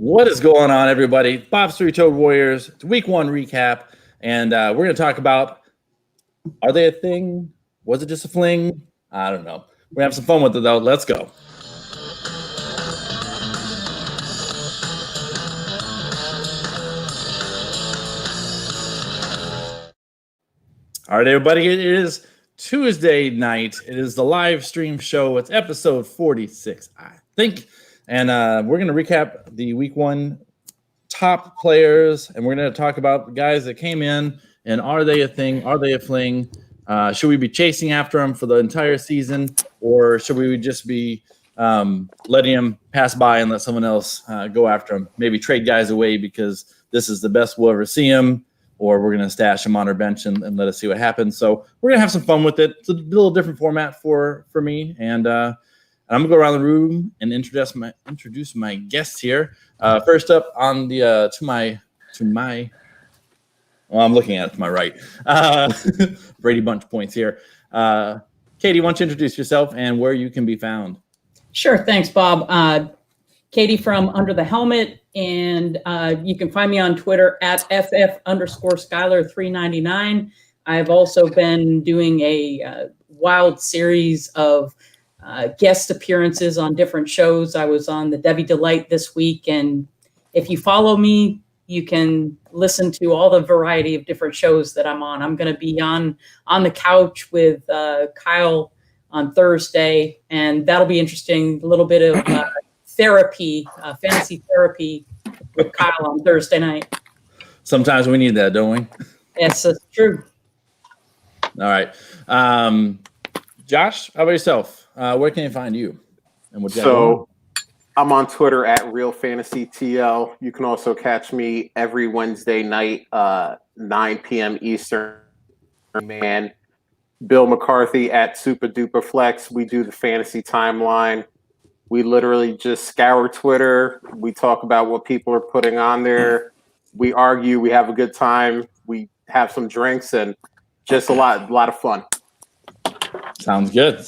What is going on, everybody? Bob's Three-Toed Warriors. It's week one recap, and we're going to talk about, are they a thing? Was it just a fling? I don't know. We're going to have some fun with it, though. Let's go. All right, everybody. It is Tuesday night. It is the live stream show. It's episode 46, I think. And we're going to recap the week one top players, and we're going to talk about the guys that came in, and are they a thing? Are they a fling? Should we be chasing after them for the entire season, or should we just be letting them pass by and let someone else go after them? Maybe trade guys away because this is the best we'll ever see them, or we're going to stash them on our bench and let us see what happens. So we're going to have some fun with it. It's a little different format for me, and I'm going to go around the room and introduce my guests here. First up on the to my well, I'm looking at it to my right. Brady Bunch points here. Katie, why don't you introduce yourself and where you can be found? Sure, thanks, Bob. Katie from Under the Helmet, and you can find me on Twitter at ff_Skyler399. I've also been doing a wild series of guest appearances on different shows. I was on the Debbie Delight this week, and if you follow me, you can listen to all the variety of different shows that I'm on. I'm going to be on the couch with Kyle on Thursday, and that'll be interesting. A little bit of therapy, fantasy therapy with Kyle on Thursday night. Sometimes we need that, don't we? Yes, that's true. All right. Josh, how about yourself? Where can you find you? And what I'm on Twitter at RealFantasyTL. You can also catch me every Wednesday night, 9 p.m. Eastern. Man, Bill McCarthy at Super Duper Flex. We do the fantasy timeline. We literally just scour Twitter. We talk about what people are putting on there. We argue. We have a good time. We have some drinks and just a lot of fun. Sounds good.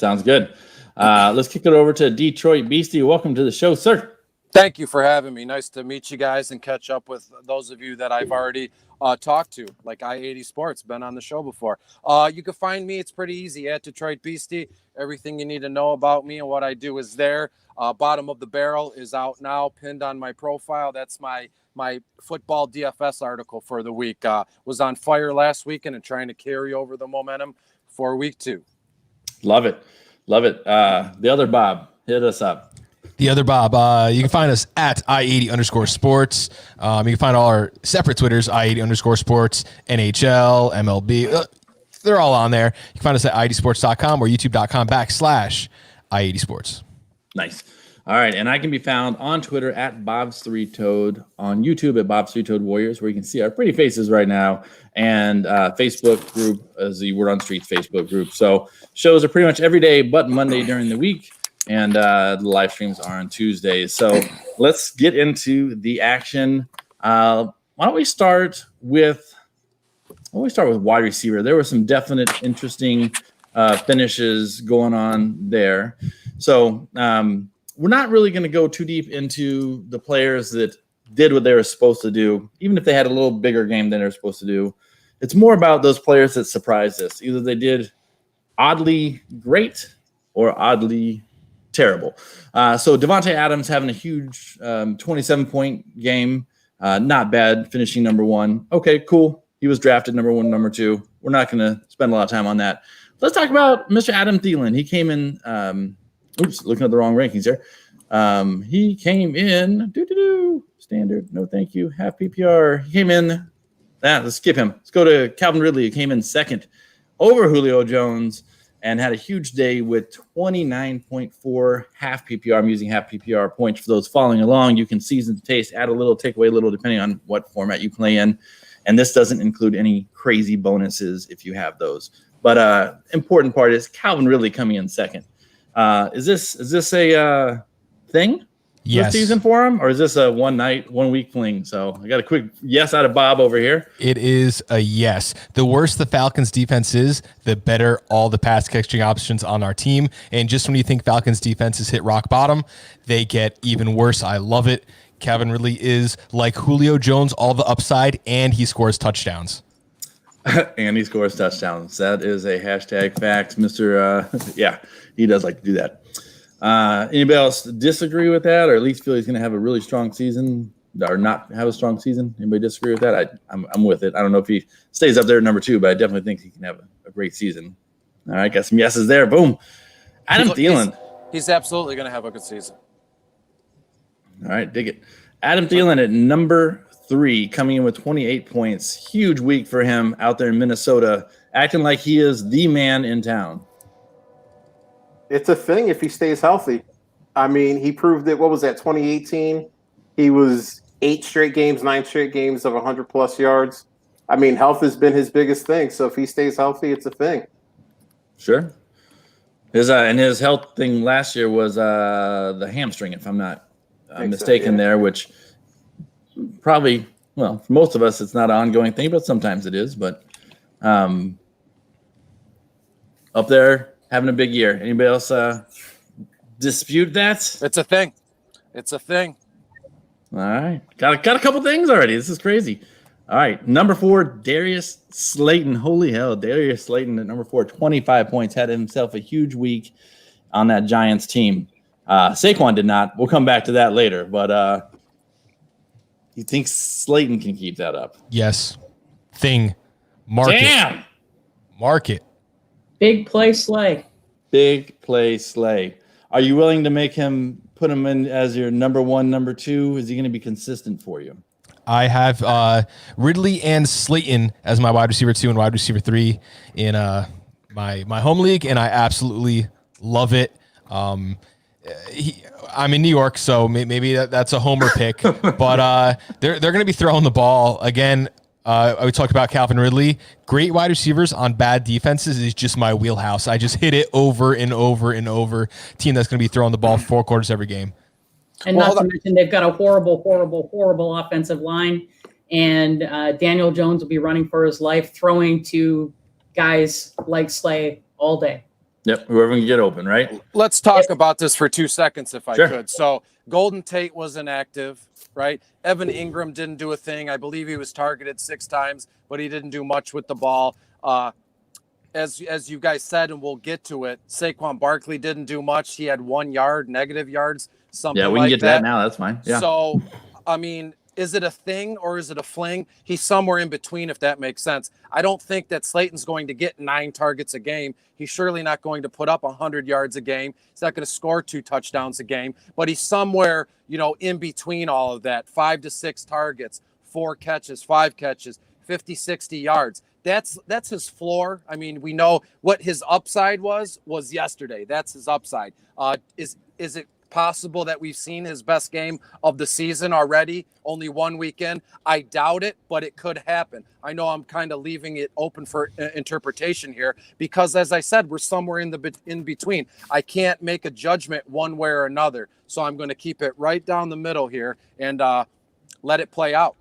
Let's kick it over to Detroit Beastie. Welcome to the show, sir. Thank you for having me. Nice to meet you guys and catch up with those of you that I've already talked to, like I-80 Sports, been on the show before. You can find me. It's pretty easy at Detroit Beastie. Everything you need to know about me and what I do is there. Bottom of the Barrel is out now, pinned on my profile. That's my football DFS article for the week. Was on fire last weekend and trying to carry over the momentum for week 2. Love it. The other Bob, hit us up. The other Bob, you can find us at I80_sports. You can find all our separate Twitters, I80_sports, NHL, MLB. They're all on there. You can find us at I80sports.com or youtube.com/I80sports. Nice. All right. And I can be found on Twitter at Bob's Three-Toed, on YouTube at Bob's Three-Toed Warriors, where you can see our pretty faces right now, and Facebook group as the Word on Streets Facebook group. So shows are pretty much every day but Monday during the week, and the live streams are on Tuesdays. So let's get into the action. Why don't we start with wide receiver? There were some definite interesting finishes going on there. So we're not really going to go too deep into the players that did what they were supposed to do, even if they had a little bigger game than they're supposed to do. It's more about those players that surprised us. Either they did oddly great or oddly terrible. So Devontae Adams having a huge 27-point game. Not bad, finishing number 1. Okay, cool. He was drafted number 1, number 2. We're not going to spend a lot of time on that. Let's talk about Mr. Adam Thielen. He came in looking at the wrong rankings here. He came in standard. No, thank you. Half PPR. He came in. Let's skip him. Let's go to Calvin Ridley, who came in second over Julio Jones and had a huge day with 29.4 half PPR. I'm using half PPR points for those following along. You can season the taste, add a little, take away a little, depending on what format you play in. And this doesn't include any crazy bonuses if you have those. But important part is Calvin Ridley coming in second. Is this a thing? Yes. This season for him, or is this a 1 week fling? So I got a quick yes out of Bob over here. It is a yes. The worse the Falcons defense is, the better all the pass catching options on our team. And just when you think Falcons defense has hit rock bottom, they get even worse. I love it. Calvin Ridley is like Julio Jones, all the upside, and he scores touchdowns. And he scores touchdowns. That is a hashtag fact, Mr. Yeah, he does like to do that. Anybody else disagree with that, or at least feel he's going to have a really strong season, or not have a strong season? Anybody disagree with that? I'm with it. I don't know if he stays up there at number 2, but I definitely think he can have a great season. All right, got some yeses there. Boom. Adam Thielen. He's absolutely going to have a good season. All right, dig it. Adam Thielen at number 3, coming in with 28 points. Huge week for him out there in Minnesota, acting like he is the man in town. It's a thing if he stays healthy. I mean, he proved it. What was that, 2018? He was 9 straight games of 100-plus yards. I mean, health has been his biggest thing. So if he stays healthy, it's a thing. Sure. His health thing last year was the hamstring, if I'm not mistaken, there, which probably, well, for most of us, it's not an ongoing thing, but sometimes it is. But up there, having a big year. Anybody else dispute that? It's a thing. It's a thing. All right. Got a couple things already. This is crazy. All right. Number 4, Darius Slayton. Holy hell. Darius Slayton at number 4, 25 points. Had himself a huge week on that Giants team. Saquon did not. We'll come back to that later. But he thinks Slayton can keep that up. Yes. Market. Damn. Market. Big play Slay. Big play Slay. Are you willing to put him in as your number 1, number 2? Is he going to be consistent for you? I have Ridley and Slayton as my wide receiver 2 and wide receiver 3 in my home league, and I absolutely love it. I'm in New York, so maybe that's a homer pick, but they're going to be throwing the ball again. We talked about Calvin Ridley. Great wide receivers on bad defenses is just my wheelhouse. I just hit it over and over and over. Team that's going to be throwing the ball 4 quarters every game. And not to mention they've got a horrible offensive line. And Daniel Jones will be running for his life, throwing to guys like Slay all day. Yep, whoever can get open, right? Let's talk about this for 2 seconds if I Sure. could. So Golden Tate was inactive, right? Evan Ingram didn't do a thing. I believe he was targeted 6 times, but he didn't do much with the ball. As you guys said, and we'll get to it, Saquon Barkley didn't do much. He had 1 yard, negative yards, something like that. Yeah, we can get to that now. That's fine. Yeah. So, I mean, is it a thing or is it a fling? He's somewhere in between, if that makes sense. I don't think that Slayton's going to get 9 targets a game. He's surely not going to put up 100 yards a game. He's not going to score 2 touchdowns a game, but he's somewhere, in between all of that. 5 to 6 targets, 4 catches, 5 catches, 50, 60 yards. That's his floor. I mean, we know what his upside was yesterday. That's his upside. Is it possible that we've seen his best game of the season already, only 1 weekend? I doubt it, but it could happen. I know I'm kind of leaving it open for interpretation here because, as I said, we're somewhere in between. I can't make a judgment one way or another, so I'm going to keep it right down the middle here and let it play out.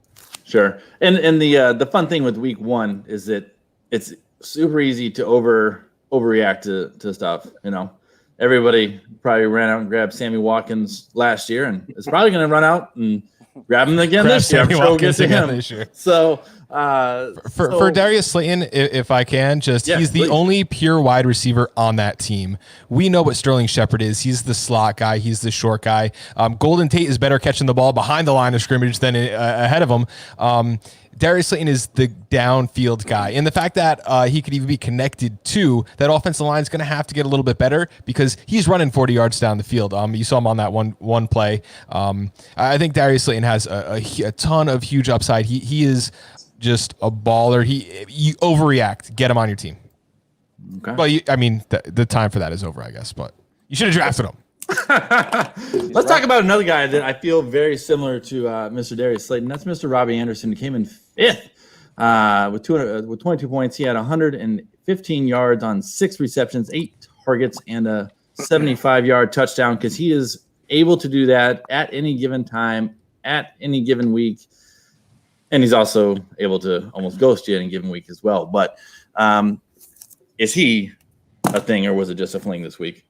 Sure. And the fun thing with week 1 is that it's super easy to overreact to stuff, Everybody probably ran out and grabbed Sammy Watkins last year, and it's probably going to run out and grab him again this year. We'll get to him this year. So, for Darius Slayton, if I can, he's the only pure wide receiver on that team. We know what Sterling Shepard is. He's the slot guy. He's the short guy. Golden Tate is better catching the ball behind the line of scrimmage than ahead of him. Darius Slayton is the downfield guy. And the fact that he could even be connected to that offensive line is going to have to get a little bit better because he's running 40 yards down the field. You saw him on that one play. I think Darius Slayton has a ton of huge upside. He is just a baller. You overreact. Get him on your team. Okay. Well, the time for that is over, I guess. But you should have drafted him. Let's talk about another guy that I feel very similar to Mr. Darius Slayton. That's Mr. Robbie Anderson, who came in 5th with 22 points. He had 115 yards on 6 receptions, 8 targets, and a 75-yard touchdown because he is able to do that at any given time, at any given week. And he's also able to almost ghost you in a given week as well. But is he a thing or was it just a fling this week?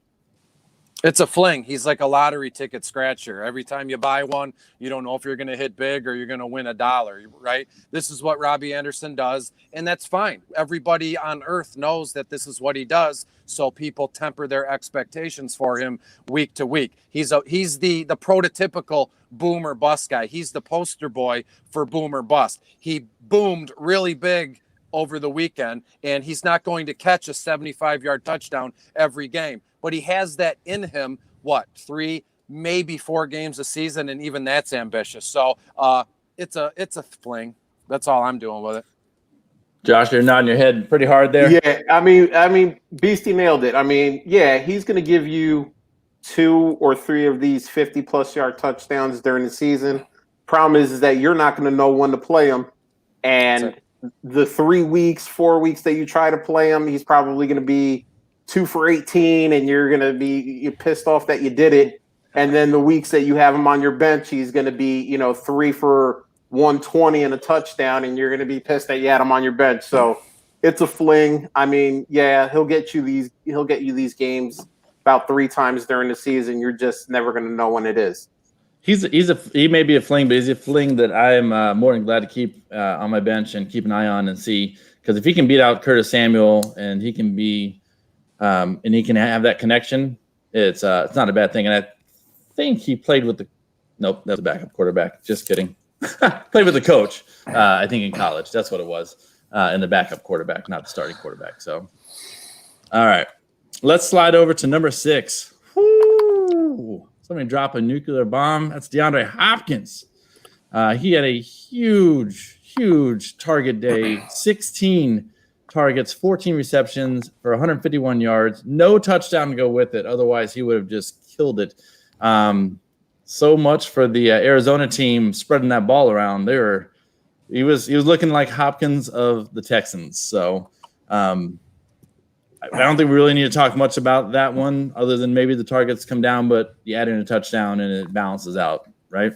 It's a fling. He's like a lottery ticket scratcher. Every time you buy one, you don't know if you're going to hit big or you're going to win $1, right? This is what Robbie Anderson does, and that's fine. Everybody on earth knows that this is what he does, so people temper their expectations for him week to week. He's the prototypical boomer bust guy. He's the poster boy for boomer bust. He boomed really big over the weekend, and he's not going to catch a 75-yard touchdown every game. But he has that in him, 3, maybe 4 games a season, and even that's ambitious. So it's a fling. That's all I'm doing with it. Josh, you're nodding your head pretty hard there. Yeah, I mean, Beastie nailed it. I mean, yeah, he's going to give you 2 or 3 of these 50-plus yard touchdowns during the season. Problem is that you're not going to know when to play him, and the 3 weeks, 4 weeks that you try to play him, he's probably going to be 2 for 18, and you're going to be pissed off that you did it. And then the weeks that you have him on your bench, he's going to be, 3 for 120 and a touchdown, and you're going to be pissed that you had him on your bench. So it's a fling. I mean, yeah, he'll get you these games about 3 times during the season. You're just never going to know when it is. He may be a fling, but he's a fling that I am more than glad to keep on my bench and keep an eye on and see, because if he can beat out Curtis Samuel and he can be and he can have that connection, it's not a bad thing. And I think he played with nope, that's a backup quarterback. Just kidding. Played with the coach, I think in college. That's what it was, in the backup quarterback, not the starting quarterback. So, all right, let's slide over to number 6. Woo! Somebody drop a nuclear bomb. That's DeAndre Hopkins. He had a huge target day, 16 targets, 14 receptions for 151 yards, no touchdown to go with it. Otherwise, he would have just killed it. So much for the Arizona team spreading that ball around. He was looking like Hopkins of the Texans. So I don't think we really need to talk much about that one, other than maybe the targets come down, but you add in a touchdown and it balances out, right?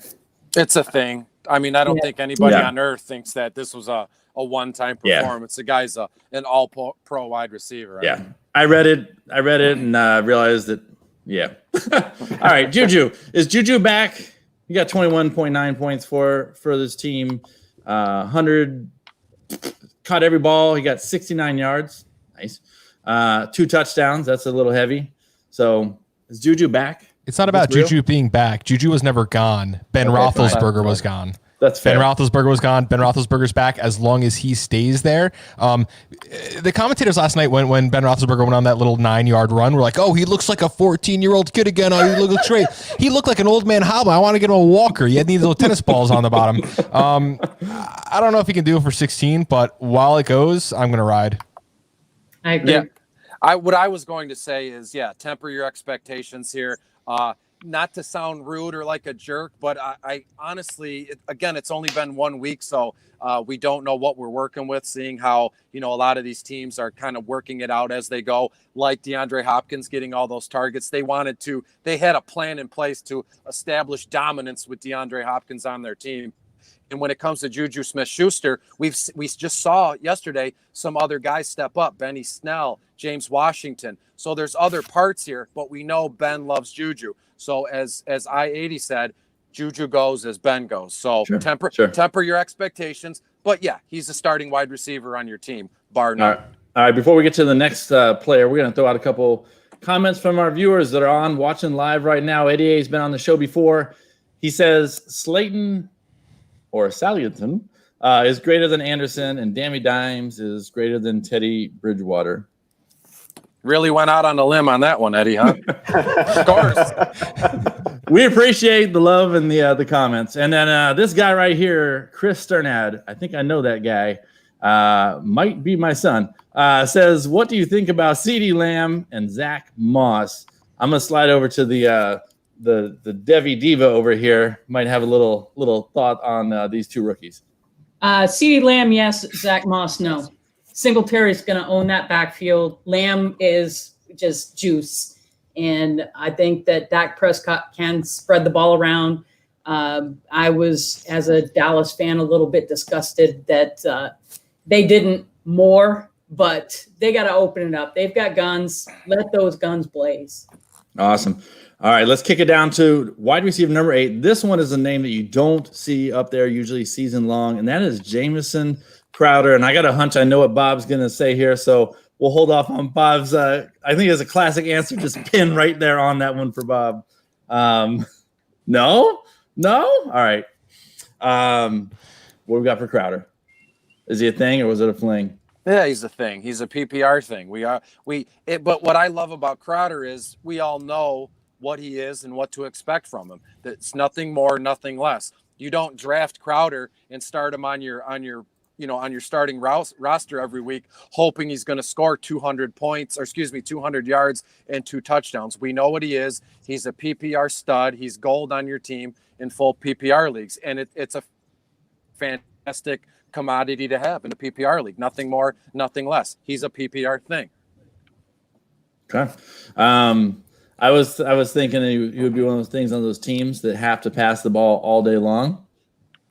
It's a thing. I mean, I don't think anybody on earth thinks that this was a one-time performance. The guy's an all-pro wide receiver. Right? Yeah, I read it and realized that. Yeah. All right, Juju. Is Juju back? He got 21.9 points for this team. 100, caught every ball. He got 69 yards. Nice. 2 touchdowns. That's a little heavy. So is Juju back? It's not about Juju being back. Juju was never gone. Ben Roethlisberger was gone. That's fair. Ben Roethlisberger was gone. Ben Roethlisberger's back as long as he stays there. The commentators last night, when Ben Roethlisberger went on that little 9-yard run, were like, "Oh, he looks like a 14-year-old kid again. Oh, he looks great. He looked like an old man hobble. I want to get him a walker. He had these little tennis balls on the bottom." I don't know if he can do it for 16, but while it goes, I'm going to ride. I agree. Yeah. What I was going to say is, temper your expectations here. Not to sound rude or like a jerk, but I honestly, it's only been 1 week, so we don't know what we're working with, seeing how, a lot of these teams are kind of working it out as they go, like DeAndre Hopkins getting all those targets. They had a plan in place to establish dominance with DeAndre Hopkins on their team. And when it comes to Juju Smith-Schuster, we just saw yesterday some other guys step up, Benny Snell, James Washington. So there's other parts here, but we know Ben loves Juju. So as I-80 said, Juju goes as Ben goes. So temper your expectations. But he's a starting wide receiver on your team, bar none. All right, before we get to the next player, we're going to throw out a couple comments from our viewers that are watching live right now. Eddie A has been on the show before. He says Slayton or Saluton is greater than Anderson, and Danny Dimes is greater than Teddy Bridgewater. Really went out on a limb on that one, Eddie, huh? Of course. We appreciate the love and the comments. And then this guy right here, Chris Sternad, I think I know that guy, might be my son, says, "What do you think about CeeDee Lamb and Zach Moss?" I'm going to slide over to the Devi Diva over here. Might have a little thought on these 2 rookies. CeeDee Lamb, yes. Zach Moss, no. Singletary's going to own that backfield. Lamb is just juice. And I think that Dak Prescott can spread the ball around. I was, as a Dallas fan, a little bit disgusted that they didn't more, but they got to open it up. They've got guns. Let those guns blaze. Awesome. All right, let's kick it down to wide receiver number 8. This one is a name that you don't see up there usually season long, and that is Jamison Crowder. And I got a hunch I know what Bob's going to say here, so we'll hold off on Bob's. I think it's a classic answer. Just pin right there on that one for Bob. No? All right. What we got for Crowder? Is he a thing or was it a fling? Yeah, he's a thing. He's a PPR thing. But what I love about Crowder is we all know what he is and what to expect from him. That's nothing more, nothing less. You don't draft Crowder and start him on your starting roster every week, hoping he's going to score 200 yards and 2 touchdowns. We know what he is. He's a PPR stud. He's gold on your team in full PPR leagues. And it's a fantastic commodity to have in a PPR league. Nothing more, nothing less. He's a PPR thing. Okay. I was thinking he would be one of those things on those teams that have to pass the ball all day long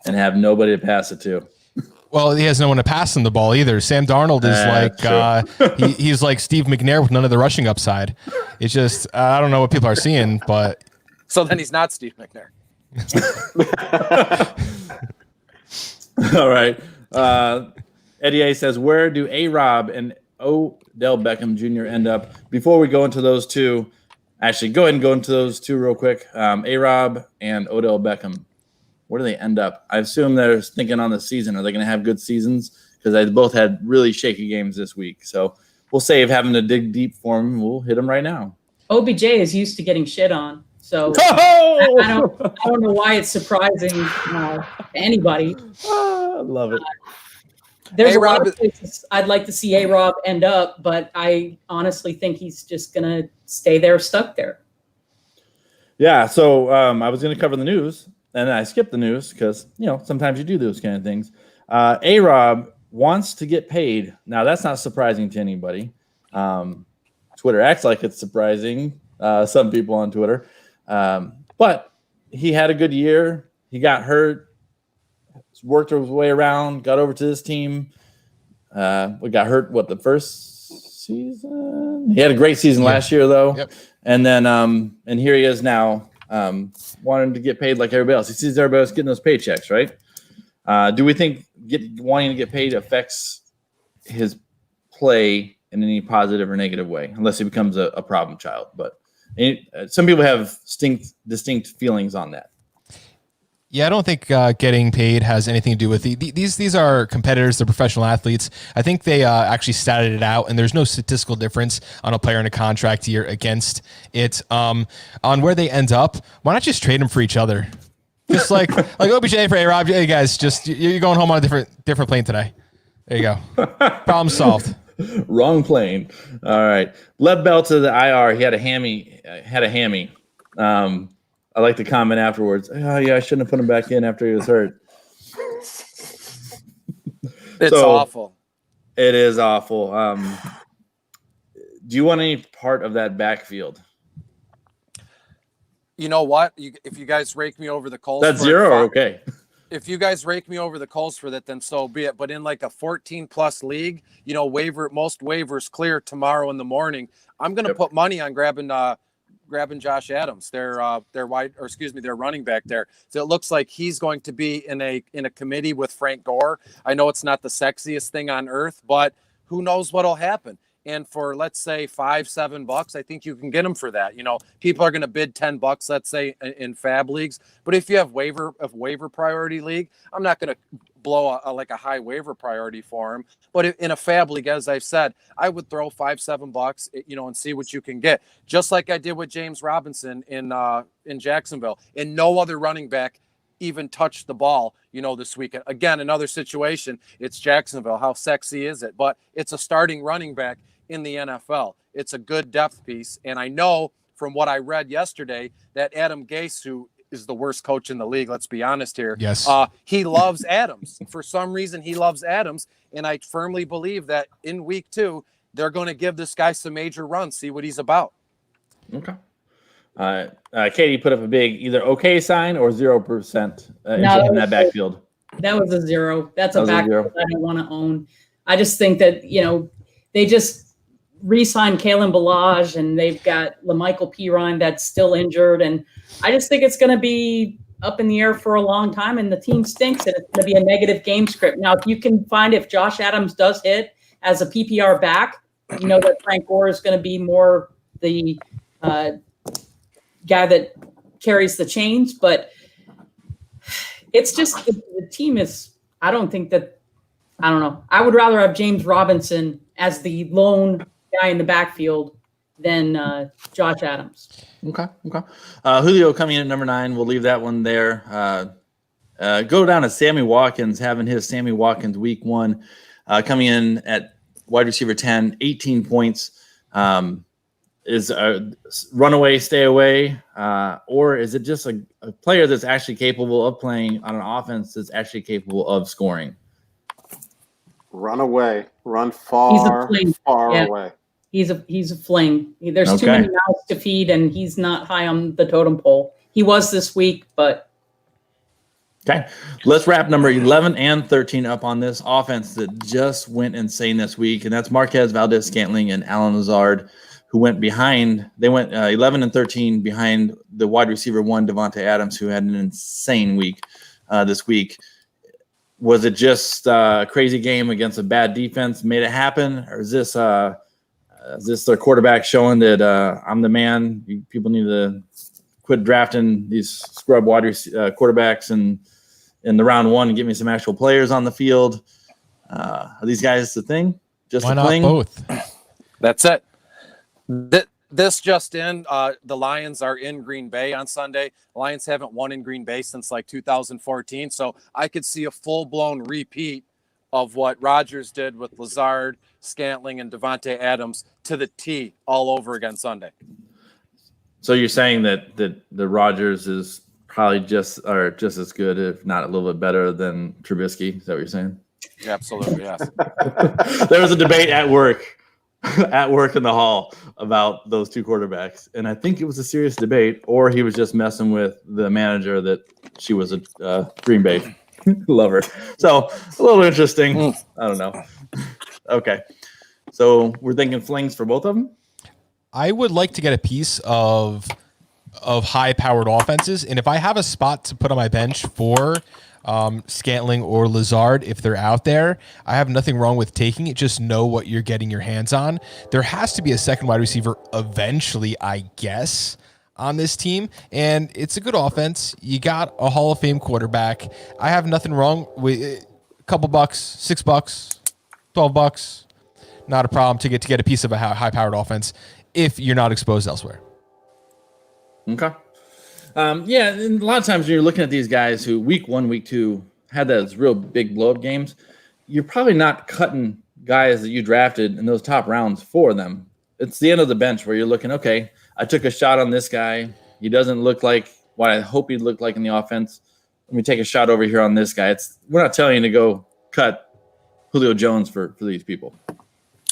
and have nobody to pass it to. Well, he has no one to pass him the ball either. Sam Darnold is he's like Steve McNair with none of the rushing upside. It's just I don't know what people are seeing, but so then he's not Steve McNair. All right. Eddie A says, where do A-Rob and Odell Beckham Jr. end up? Before we go into those two, actually, go ahead and go into those two real quick. A-Rob and Odell Beckham, where do they end up? I assume they're thinking on the season. Are they going to have good seasons? Because they both had really shaky games this week. So we'll save having to dig deep for them. We'll hit them right now. OBJ is used to getting shit on. So I don't know why it's surprising to anybody. I love it. There's a lot of places I'd like to see A-Rob end up, but I honestly think he's just going to stay there, stuck there. Yeah, so I was going to cover the news, and I skipped the news because, sometimes you do those kind of things. A-Rob wants to get paid. Now, that's not surprising to anybody. Twitter acts like it's surprising, some people on Twitter. But he had a good year. He got hurt, worked his way around, got over to this team. We got hurt, the first season? He had a great season last year, though. Yep. And then and here he is now, wanting to get paid like everybody else. He sees everybody else getting those paychecks, right? Do we think wanting to get paid affects his play in any positive or negative way, unless he becomes a problem child? But some people have distinct feelings on that. yeah, I don't think getting paid has anything to do with these are competitors. They're professional athletes. I think they actually statted it out, and there's no statistical difference on a player in a contract year against it. On where they end up, why not just trade them for each other? Just like OBJ for A-Rob. Hey guys, just you're going home on a different plane today. There you go. Problem solved. Wrong plane. All right. Lev Bell to the IR. He had a hammy. I like the comment afterwards. Oh, yeah, I shouldn't have put him back in after he was hurt. It's awful. It is awful. Do you want any part of that backfield? You know what? If you guys rake me over the coals, That's zero or okay? If you guys rake me over the coals for that, then so be it. But in like a 14+ league, most waivers clear tomorrow in the morning. I'm going to put money on grabbing Josh Adams, their running back there. So it looks like he's going to be in a committee with Frank Gore. I know it's not the sexiest thing on earth, but who knows what'll happen. And for, let's say, $5-7, I think you can get them for that. People are going to bid $10, let's say, in fab leagues. But if you have waiver priority league, I'm not going to blow a high waiver priority for him. But in a fab league, as I've said, I would throw $5-7, and see what you can get. Just like I did with James Robinson in Jacksonville. And no other running back even touched the ball, this weekend. Again, another situation. It's Jacksonville. How sexy is it? But it's a starting running back in the NFL. It's a good depth piece. And I know from what I read yesterday that Adam Gase, who is the worst coach in the league, let's be honest here. Yes. He loves Adams. For some reason, he loves Adams. And I firmly believe that in week 2, they're going to give this guy some major runs, see what he's about. Okay. Katie put up a big either okay sign or 0% in that backfield. That was a 0. That's a backfield I don't want to own. I just think that, re-signed Kalen Balaj, and they've got LaMichael Pirine that's still injured. And I just think it's going to be up in the air for a long time, and the team stinks, and it's going to be a negative game script. Now, if you can find if Josh Adams does hit as a PPR back, you know that Frank Gore is going to be more the guy that carries the chains. But it's just the team is, I don't know. I would rather have James Robinson as the lone guy in the backfield than Josh Adams. Okay. Julio coming in at number 9. We'll leave that one there. Go down to Sammy Watkins, having his Sammy Watkins week 1, coming in at wide receiver 10, 18 points. Is a runaway, stay away, or is it just a player that's actually capable of playing on an offense that's actually capable of scoring? Run away, run far away. He's a fling. There's too many mouths to feed, and he's not high on the totem pole. He was this week, but okay. Let's wrap number 11 and 13 up on this offense that just went insane this week, and that's Marquez Valdez-Scantling and Alan Lazard, who went behind. They went 11 and 13 behind the wide receiver 1, Devontae Adams, who had an insane week this week. Was it just a crazy game against a bad defense made it happen, or is this their quarterback showing that I'm the man? People need to quit drafting these scrub wide quarterbacks and in the round 1 and get me some actual players on the field. Are these guys the thing? Just why a not fling? both? That's it. This just in, the Lions are in Green Bay on Sunday. Lions haven't won in Green Bay since like 2014. So I could see a full-blown repeat of what Rodgers did with Lazard, Scantling, and Devontae Adams to the T all over again Sunday. So you're saying that the Rodgers is probably just as good, if not a little bit better than Trubisky? Is that what you're saying? Absolutely, yes. There was a debate at work in the hall about those two quarterbacks, and I think it was a serious debate, or he was just messing with the manager that she was a Green Bay lover. So a little interesting. I don't know. Okay, so we're thinking flings for both of them. I would like to get a piece of high-powered offenses, and if I have a spot to put on my bench for Scantling or Lazard, if they're out there, I have nothing wrong with taking it. Just know what you're getting your hands on. There has to be a second wide receiver eventually, I guess, on this team, and it's a good offense. You got a Hall of Fame quarterback. I have nothing wrong with a couple bucks, $6, $12. Not a problem to get a piece of a high-powered offense if you're not exposed elsewhere. Okay. Yeah, and a lot of times when you're looking at these guys who week 1, week 2 had those real big blow-up games, you're probably not cutting guys that you drafted in those top rounds for them. It's the end of the bench where you're looking, okay, I took a shot on this guy. He doesn't look like what I hope he'd look like in the offense. Let me take a shot over here on this guy. We're not telling you to go cut Julio Jones for these people.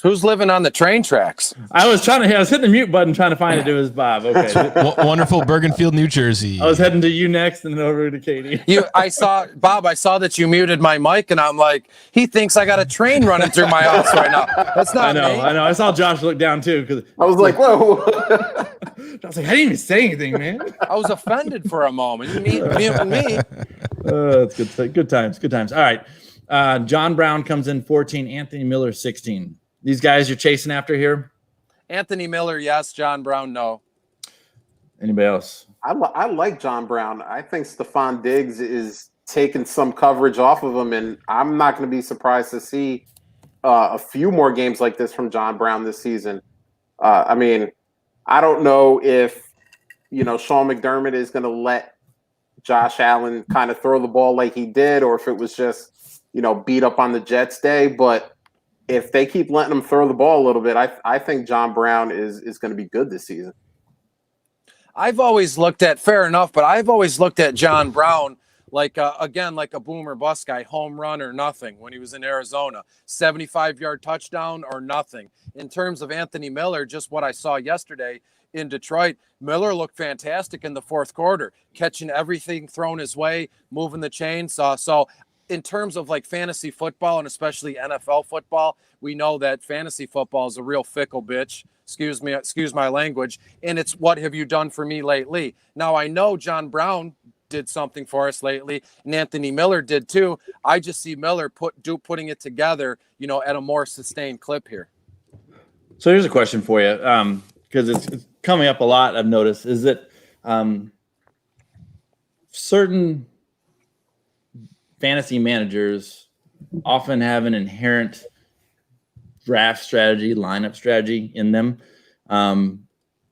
Who's living on the train tracks? I was hitting the mute button trying to find it. It was Bob. Okay. Wonderful Bergenfield, New Jersey. I was heading to you next and then over to Katie. I saw that you muted my mic, and I'm like, he thinks I got a train running through my house right now. That's not me. I know. I saw Josh look down too because I was like, whoa. I was like, I didn't even say anything, man. I was offended for a moment. You muting me. That's good. Good times. All right. John Brown comes in 14. Anthony Miller 16. These guys you're chasing after here? Anthony Miller, yes. John Brown, no. Anybody else? I like John Brown. I think Stephon Diggs is taking some coverage off of him, and I'm not going to be surprised to see a few more games like this from John Brown this season. I mean, I don't know if, Sean McDermott is going to let Josh Allen kind of throw the ball like he did, or if it was just, beat up on the Jets day, but if they keep letting him throw the ball a little bit, I think John Brown is going to be good this season. I've always looked at John Brown like a boom or bust guy, home run or nothing when he was in Arizona, 75-yard touchdown or nothing. In terms of Anthony Miller, just what I saw yesterday in Detroit, Miller looked fantastic in the fourth quarter, catching everything thrown his way, moving the chains. So in terms of like fantasy football and especially NFL football, we know that fantasy football is a real fickle bitch. Excuse my language. And it's what have you done for me lately? Now I know John Brown did something for us lately, and Anthony Miller did too. I just see Miller putting it together, at a more sustained clip here. So here's a question for you, because it's coming up a lot. I've noticed is that certain fantasy managers often have an inherent draft strategy, lineup strategy in them.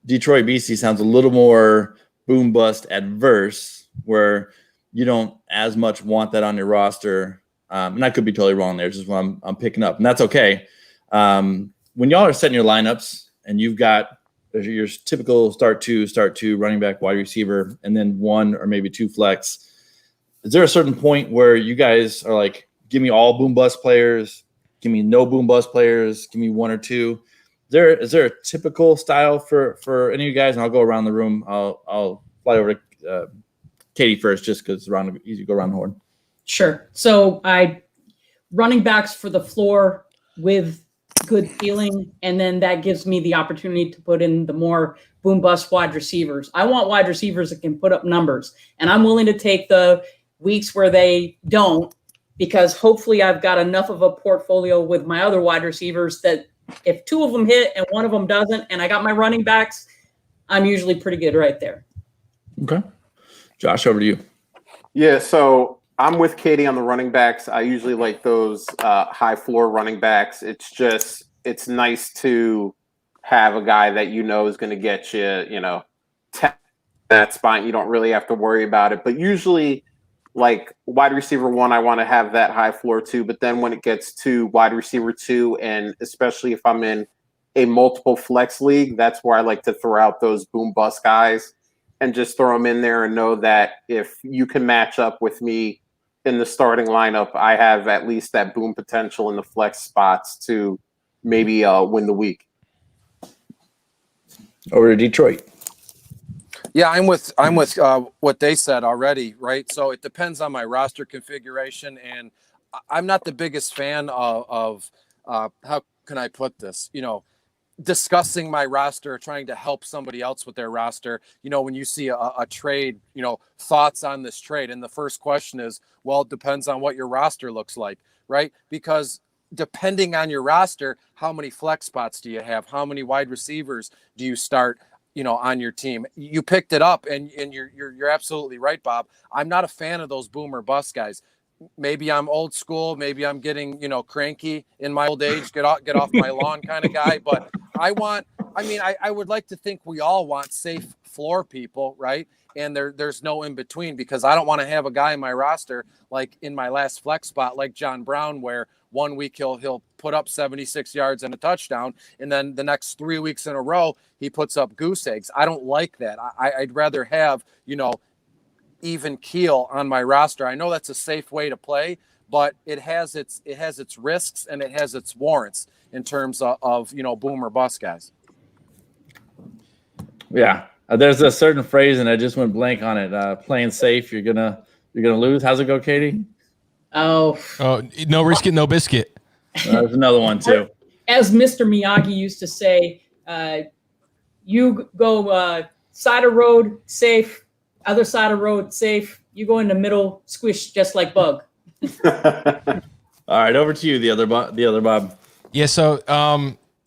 Detroit Beastie sounds a little more boom bust adverse, where you don't as much want that on your roster. And I could be totally wrong there. It's just what I'm picking up, and that's okay. When y'all are setting your lineups and you've got your typical start two, running back, wide receiver, and then one or maybe two flex, is there a certain point where you guys are like, give me all boom bust players, give me no boom bust players, give me one or two? Is there a typical style for any of you guys? And I'll go around the room. I'll fly over to Katie first, just because it's easy to go around the horn. Sure. So running backs for the floor with good feeling, and then that gives me the opportunity to put in the more boom bust wide receivers. I want wide receivers that can put up numbers, and I'm willing to take the weeks where they don't, because hopefully I've got enough of a portfolio with my other wide receivers that if two of them hit and one of them doesn't, and I got my running backs, I'm usually pretty good right there. Okay. Josh, over to you. Yeah, so I'm with Katie on the running backs. I usually like those high floor running backs. It's nice to have a guy that is going to get you, 10 that spot. You don't really have to worry about it. But usually, like wide receiver 1, I want to have that high floor too. But then when it gets to wide receiver 2, and especially if I'm in a multiple flex league, that's where I like to throw out those boom bust guys and just throw them in there and know that if you can match up with me in the starting lineup, I have at least that boom potential in the flex spots to maybe win the week. Over to Detroit. Yeah, I'm with what they said already, right? So it depends on my roster configuration, and I'm not the biggest fan of how can I put this? Discussing my roster, trying to help somebody else with their roster. When you see a trade, thoughts on this trade, and the first question is, well, it depends on what your roster looks like, right? Because depending on your roster, how many flex spots do you have? How many wide receivers do you start? On your team, you picked it up, and you're absolutely right, Bob. I'm not a fan of those boomer bust guys. Maybe I'm old school. Maybe I'm getting cranky in my old age. Get off my lawn kind of guy. But I would like to think we all want safe floor people, right? And there's no in between, because I don't want to have a guy in my roster like in my last flex spot like John Brown, where 1 week he'll put up 76 yards and a touchdown, and then the next 3 weeks in a row he puts up goose eggs. I don't like that. I'd rather have even keel on my roster. I know that's a safe way to play, but it has its risks and it has its warrants in terms of boom or bust guys. Yeah, there's a certain phrase, and I just went blank on it. Playing safe, you're gonna lose. How's it go, Katie? Oh, no risk it, no biscuit. There's another one too. As Mr. Miyagi used to say, you go side of road safe, other side of road safe. You go in the middle, squish just like bug. All right, over to you, the other Bob. Yeah, so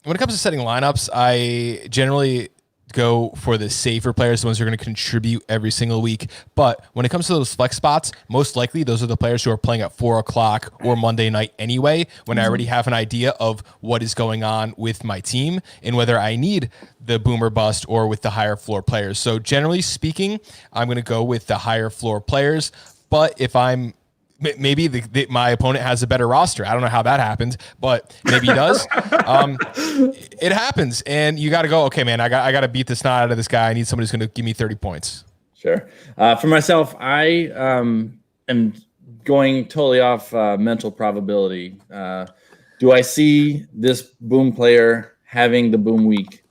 when it comes to setting lineups, I generally go for the safer players, the ones who are going to contribute every single week. But when it comes to those flex spots, most likely those are the players who are playing at 4 o'clock or Monday night anyway, when I already have an idea of what is going on with my team and whether I need the boomer bust or with the higher floor players. So generally speaking, I'm going to go with the higher floor players. But if maybe my opponent has a better roster. I don't know how that happened, but maybe he does. It happens, and you got to go, okay, man, I got to beat the snot out of this guy. I need somebody who's going to give me 30 points. Sure. For myself, I am going totally off mental probability. Do I see this boom player having the boom week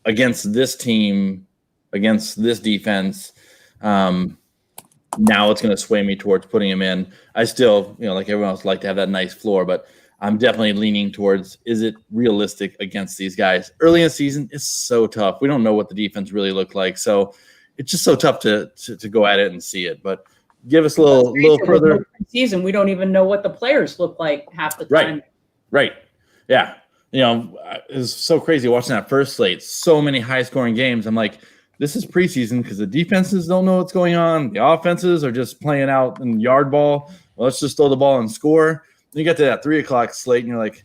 against this team, against this defense? now it's going to sway me towards putting him in. I still, like everyone else, like to have that nice floor, but I'm definitely leaning towards, is it realistic against these guys? Early in the season is so tough. We don't know what the defense really looked like. So it's just so tough to go at it and see it. But give us a little further. Season, we don't even know what the players look like half the time. Right. Yeah. It's so crazy watching that first slate. So many high-scoring games. I'm like, this is preseason because the defenses don't know what's going on. The offenses are just playing out in yard ball. Well, let's just throw the ball and score. Then you get to that 3:00 slate, and you're like,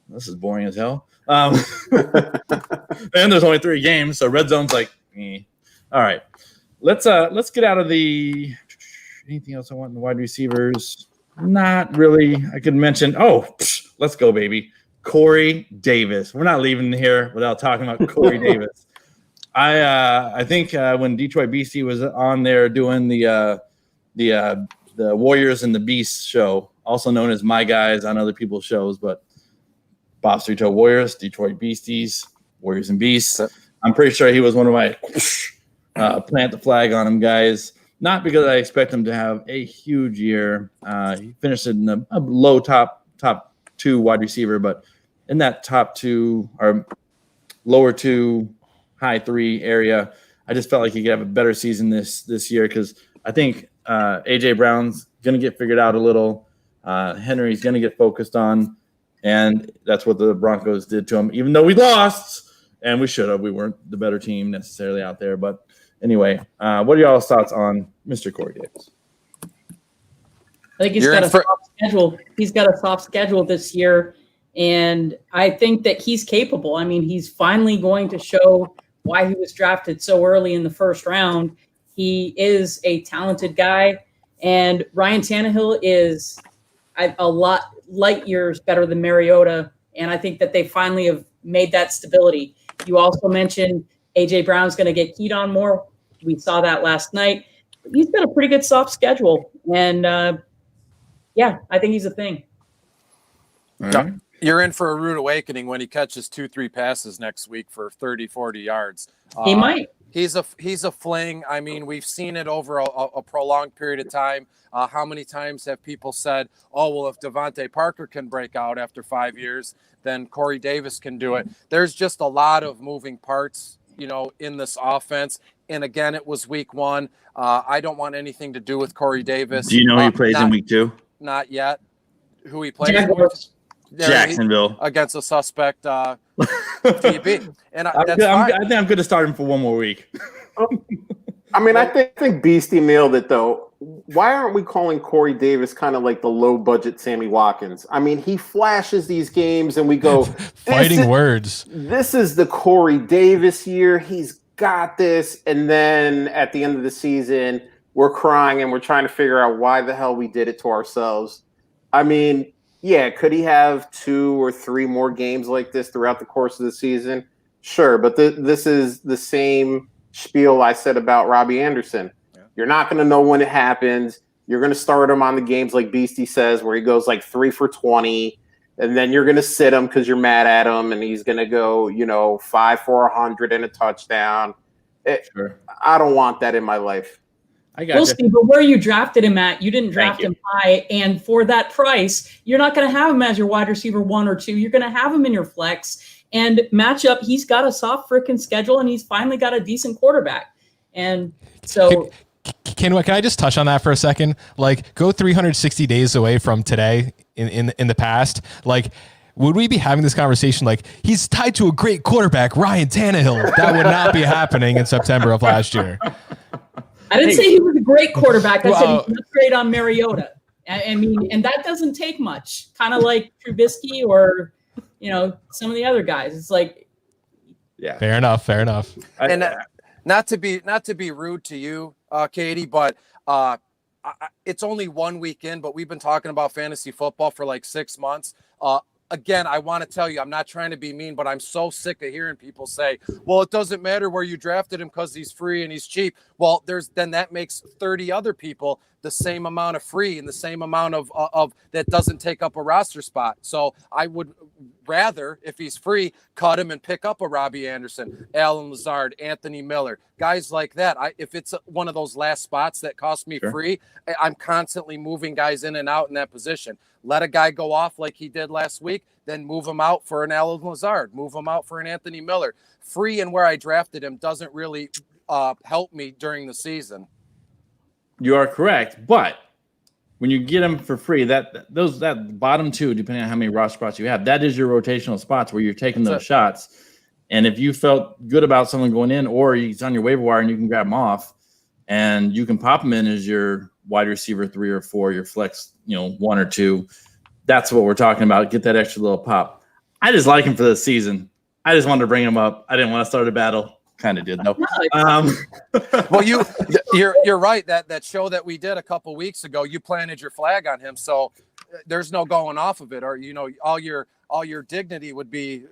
this is boring as hell. And there's only 3 games, so red zone's like, eh. All right. Let's get out of the anything else I want in the wide receivers. Not really. I could mention, let's go, baby. Corey Davis. We're not leaving here without talking about Corey Davis. I think when Detroit BC was on there doing the Warriors and the Beasts show, also known as My Guys on other people's shows, but Bob's Three-Toe Warriors, Detroit Beasties, Warriors and Beasts. I'm pretty sure he was one of my plant the flag on him guys. Not because I expect him to have a huge year. He finished in a low top 2 wide receiver, but in that top 2 or lower 2, high 3 area, I just felt like he could have a better season this year because I think AJ Brown's going to get figured out a little. Henry's going to get focused on, and that's what the Broncos did to him, even though we lost, and we should have. We weren't the better team necessarily out there, but anyway, what are y'all's thoughts on Mr. Corey Davis? I think he's got a soft schedule. He's got a soft schedule this year, and I think that he's capable. I mean, he's finally going to show why he was drafted so early in the first round. He is a talented guy, and Ryan Tannehill is a lot light years better than Mariota, and I think that they finally have made that stability. You also mentioned AJ Brown's going to get keyed on more. We saw that last night. He's got a pretty good soft schedule, and I think he's a thing. All right. You're in for a rude awakening when he catches 2-3 passes next week for 30, 40 yards. He might. He's a fling. I mean, we've seen it over a prolonged period of time. How many times have people said, oh, well, if Devontae Parker can break out after 5 years, then Corey Davis can do it. There's just a lot of moving parts, in this offense. And again, it was week 1. I don't want anything to do with Corey Davis. Do you know he plays in week 2? Not yet. Who he plays Jaguars. Jacksonville. Against a suspect DB. And I think I'm going to start him for one more week. I mean, I think Beastie nailed it, though. Why aren't we calling Corey Davis kind of like the low-budget Sammy Watkins? I mean, he flashes these games, and we go, Fighting words. This is the Corey Davis year. He's got this. And then at the end of the season, we're crying, and we're trying to figure out why the hell we did it to ourselves. I mean, yeah, could he have 2 or 3 more games like this throughout the course of the season? Sure, but this is the same spiel I said about Robbie Anderson. Yeah. You're not going to know when it happens. You're going to start him on the games like Beastie says, where he goes like 3 for 20, and then you're going to sit him because you're mad at him, and he's going to go, 5 for 100 and a touchdown. Sure. I don't want that in my life. I got you. Steve, but where you drafted him at, you didn't draft him high, and for that price, you're not going to have him as your wide receiver 1 or 2. You're going to have him in your flex. And matchup, he's got a soft freaking schedule, and he's finally got a decent quarterback. And so, can I just touch on that for a second? Like, go 360 days away from today in the past. Like, would we be having this conversation? Like, he's tied to a great quarterback, Ryan Tannehill. That would not be happening in September of last year. I didn't say he was a great quarterback. I said he was great on Mariota. I mean, and that doesn't take much. Kind of like Trubisky or some of the other guys. It's like, yeah, fair enough. And not to be rude to you, Katie, but it's only 1 week in, but we've been talking about fantasy football for like 6 months. Again, I want to tell you, I'm not trying to be mean, but I'm so sick of hearing people say, well, it doesn't matter where you drafted him because he's free and he's cheap. Well, then that makes 30 other people the same amount of free and the same amount of that doesn't take up a roster spot. So I would rather, if he's free, cut him and pick up a Robbie Anderson, Alan Lazard, Anthony Miller, guys like that. If it's one of those last spots that cost me free, I'm constantly moving guys in and out in that position. Let a guy go off like he did last week, then move him out for an Alan Lazard, move him out for an Anthony Miller. Free and where I drafted him doesn't really help me during the season. You are correct, but when you get them for free, that bottom two, depending on how many roster spots you have, that is your rotational spots where you're taking those shots. And if you felt good about someone going in, or he's on your waiver wire and you can grab him off, and you can pop him in as your wide receiver 3 or 4, your flex, 1 or 2. That's what we're talking about. Get that extra little pop. I just like him for this season. I just wanted to bring him up. I didn't want to start a battle. Kind of did though. Well, you're right. That show that we did a couple weeks ago, you planted your flag on him, so there's no going off of it. Or all your dignity will be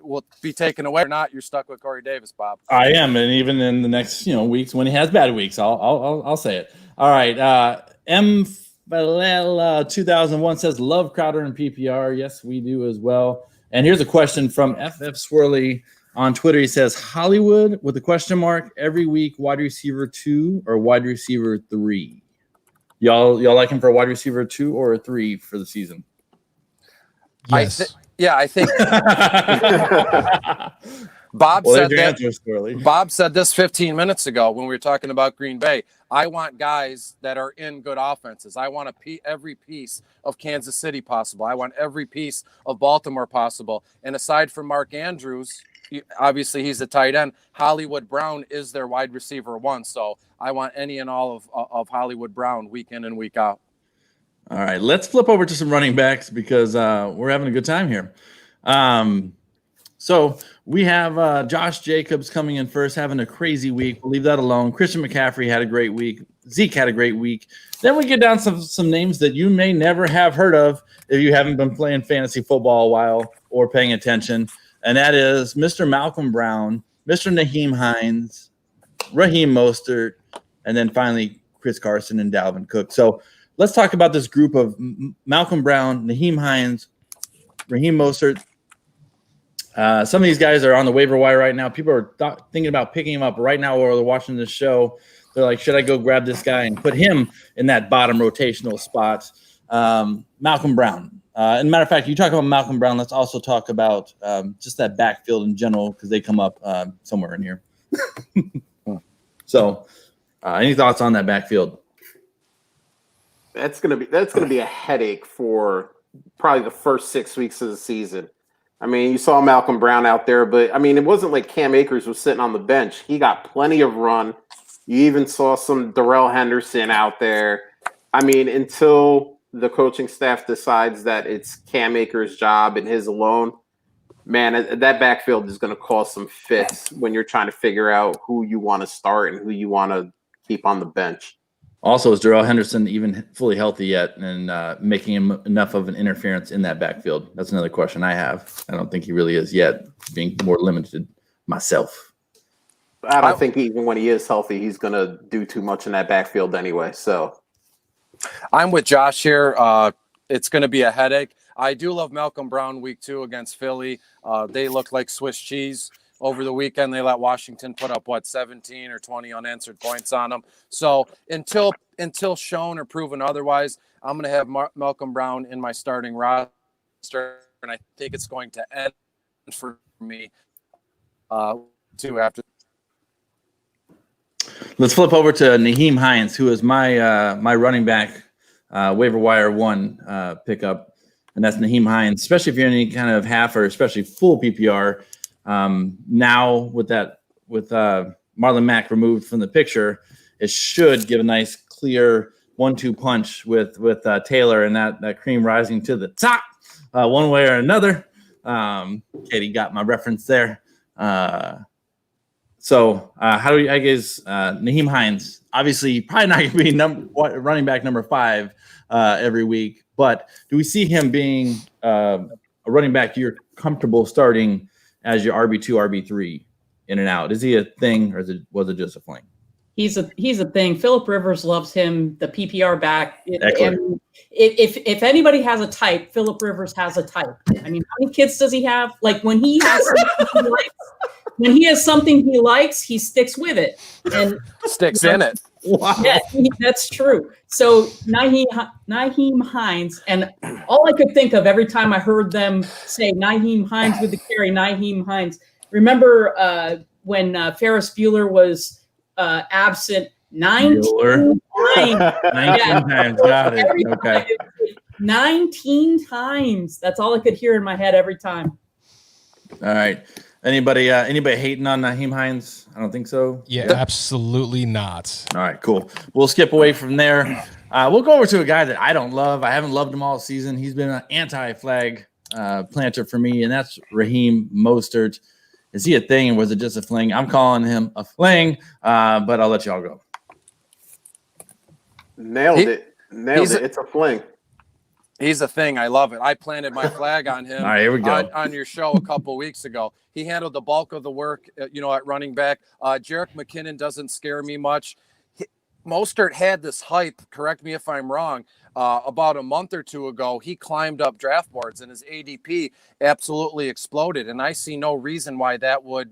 taken away. Or not, you're stuck with Corey Davis, Bob. I am, and even in the next weeks when he has bad weeks, I'll say it. All right, M. Valela 2001 says love Crowder and PPR. Yes, we do as well. And here's a question from FF Swirly on Twitter. He says Hollywood with a question mark every week, wide receiver 2 or wide receiver 3. Y'all like him for a wide receiver 2 or a 3 for the season? Yes. I think Bob said this 15 minutes ago when we were talking about Green Bay. I want guys that are in good offenses. I want every piece of Kansas City possible. I want every piece of Baltimore possible. And aside from Mark Andrews, obviously he's a tight end, Hollywood Brown is their wide receiver 1. So I want any and all of Hollywood Brown week in and week out. All right, let's flip over to some running backs because we're having a good time here. So we have Josh Jacobs coming in first, having a crazy week. We'll leave that alone. Christian McCaffrey had a great week. Zeke had a great week. Then we get down some names that you may never have heard of if you haven't been playing fantasy football a while or paying attention. And that is Mr. Malcolm Brown, Mr. Naheem Hines, Raheem Mostert, and then finally Chris Carson and Dalvin Cook. So let's talk about this group of Malcolm Brown, Naheem Hines, Raheem Mostert. Some of these guys are on the waiver wire right now. People are thinking about picking him up right now while they're watching this show. They're like, should I go grab this guy and put him in that bottom rotational spot? Malcolm Brown. And matter of fact, you talk about Malcolm Brown. Let's also talk about just that backfield in general because they come up somewhere in here. So, any thoughts on that backfield? That's gonna be a headache for probably the first 6 weeks of the season. I mean, you saw Malcolm Brown out there, but I mean, it wasn't like Cam Akers was sitting on the bench. He got plenty of run. You even saw some Darrell Henderson out there. I mean, until the coaching staff decides that it's Cam Akers' job and his alone, man, that backfield is going to cause some fits when you're trying to figure out who you want to start and who you want to keep on the bench. Also, is Darrell Henderson even fully healthy yet and making him enough of an interference in that backfield? That's another question I have. I don't think he really is yet, being more limited myself. I don't think even when he is healthy, he's going to do too much in that backfield anyway. So I'm with Josh here. It's going to be a headache. I do love Malcolm Brown week 2 against Philly. They look like Swiss cheese. Over the weekend, they let Washington put up 17 or 20 unanswered points on them. So until shown or proven otherwise, I'm going to have Malcolm Brown in my starting roster, and I think it's going to end for me too after. Let's flip over to Naheem Hines, who is my running back waiver wire 1 pickup, and that's Naheem Hines. Especially if you're in any kind of half or especially full PPR. Now with Marlon Mack removed from the picture, it should give a nice clear 1-2 punch with Taylor and that cream rising to the top one way or another. Katie got my reference there. So how do I guess Naheem Hines? Obviously, probably not going to be running back number 5 every week, but do we see him being a running back you're comfortable starting as your RB2, RB3 in and out? Is he a thing or was it just a fling? He's a thing. Phillip Rivers loves him. The PPR back. Excellent. And if anybody has a type, Phillip Rivers has a type. I mean, how many kids does he have? Like when he has something he likes, he sticks with it and Sticks in it. Wow. yeah, that's true. So Nyheim Hines, and all I could think of every time I heard them say Nyheim Hines with the carry, Nyheim Hines. Remember when Ferris Bueller was absent 19 Bueller. times? 19 times. Got it. Every Okay. time. 19 times. That's all I could hear in my head every time. All right. Anybody hating on Nyheim Hines? I don't think so. Yeah, absolutely not. All right, cool. We'll skip away from there. We'll go over to a guy that I don't love. I haven't loved him all season. He's been an anti-flag planter for me, and that's Raheem Mostert. Is he a thing, or was it just a fling? I'm calling him a fling, but I'll let y'all go. Nailed it. It's a fling. He's a thing. I love it. I planted my flag on him. All right, here we go. On your show a couple weeks ago. He handled the bulk of the work, at running back. Jerick McKinnon doesn't scare me much. Mostert had this hype, correct me if I'm wrong, about a month or two ago. He climbed up draft boards and his ADP absolutely exploded. And I see no reason why that would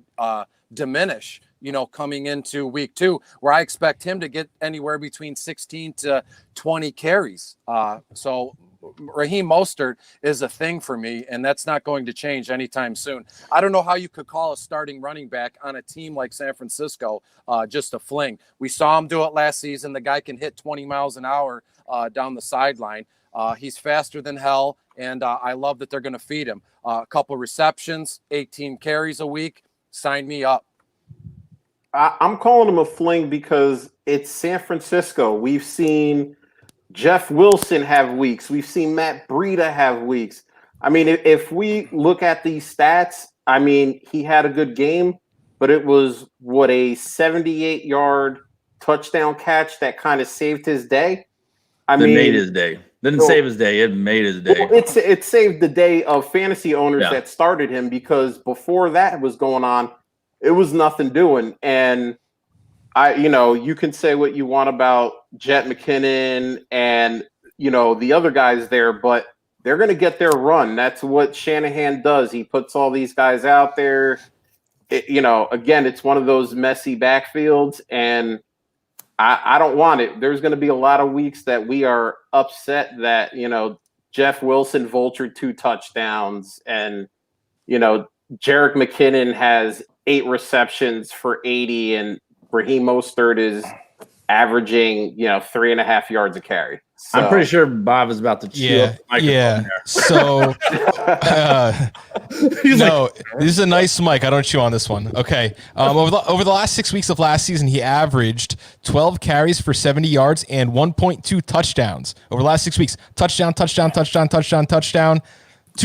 diminish, coming into week 2, where I expect him to get anywhere between 16 to 20 carries. So Raheem Mostert is a thing for me, and that's not going to change anytime soon. I don't know how you could call a starting running back on a team like San Francisco just a fling. We saw him do it last season. The guy can hit 20 miles an hour down the sideline. He's faster than hell, and I love that they're going to feed him. A couple receptions, 18 carries a week. Sign me up. I'm calling him a fling because it's San Francisco. We've seen Jeff Wilson have weeks. We've seen Matt Breida have weeks. I mean, if we look at these stats, I mean, he had a good game, but it was a 78-yard touchdown catch that kind of saved his day. It made his day. Didn't save his day. It made his day. Well, it saved the day of fantasy owners Yeah. that started him, because before that was going on, it was nothing doing. And you can say what you want about Jet McKinnon and, the other guys there, but they're going to get their run. That's what Shanahan does. He puts all these guys out there. Again, it's one of those messy backfields, and I don't want it. There's going to be a lot of weeks that we are upset that, Jeff Wilson vultured 2 touchdowns, and, Jerick McKinnon has 8 receptions for 80, and Raheem Mostert is averaging, 3.5 yards a carry. So, I'm pretty sure Bob is about to chew up the microphone there. So, no, this is a nice mic. I don't chew on this one. Okay. Over the last 6 weeks of last season, he averaged 12 carries for 70 yards and 1.2 touchdowns. Over the last 6 weeks, touchdown, 2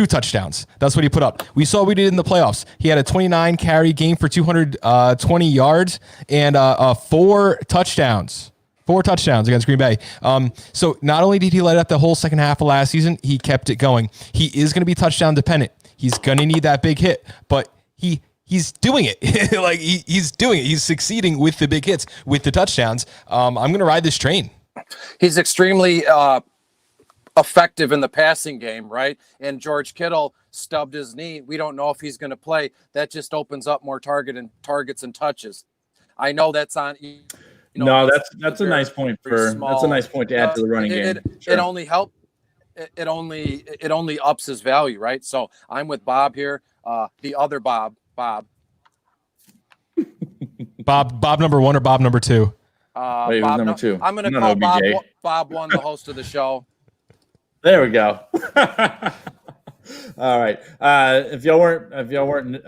touchdowns. That's what he put up. We saw what we did in the playoffs. He had a 29 carry game for 220 yards and 4 touchdowns. 4 touchdowns against Green Bay. So not only did he light up the whole second half of last season, he kept it going. He is going to be touchdown dependent. He's going to need that big hit, but he's doing it. He's doing it. He's succeeding with the big hits, with the touchdowns. I'm going to ride this train. He's extremely effective in the passing game, right? And George Kittle stubbed his knee. We don't know if he's going to play. That just opens up more targets and touches. I know that's on. No, that's a nice point that's a nice point to add to the running game. Sure. It only helped. It only ups his value, right? So I'm with Bob here. The other Bob. Bob number 1 or Bob number 2? Wait, who's Bob, number 2? I'm going to call Bob 1, the host of the show. There we go. All right. If y'all weren't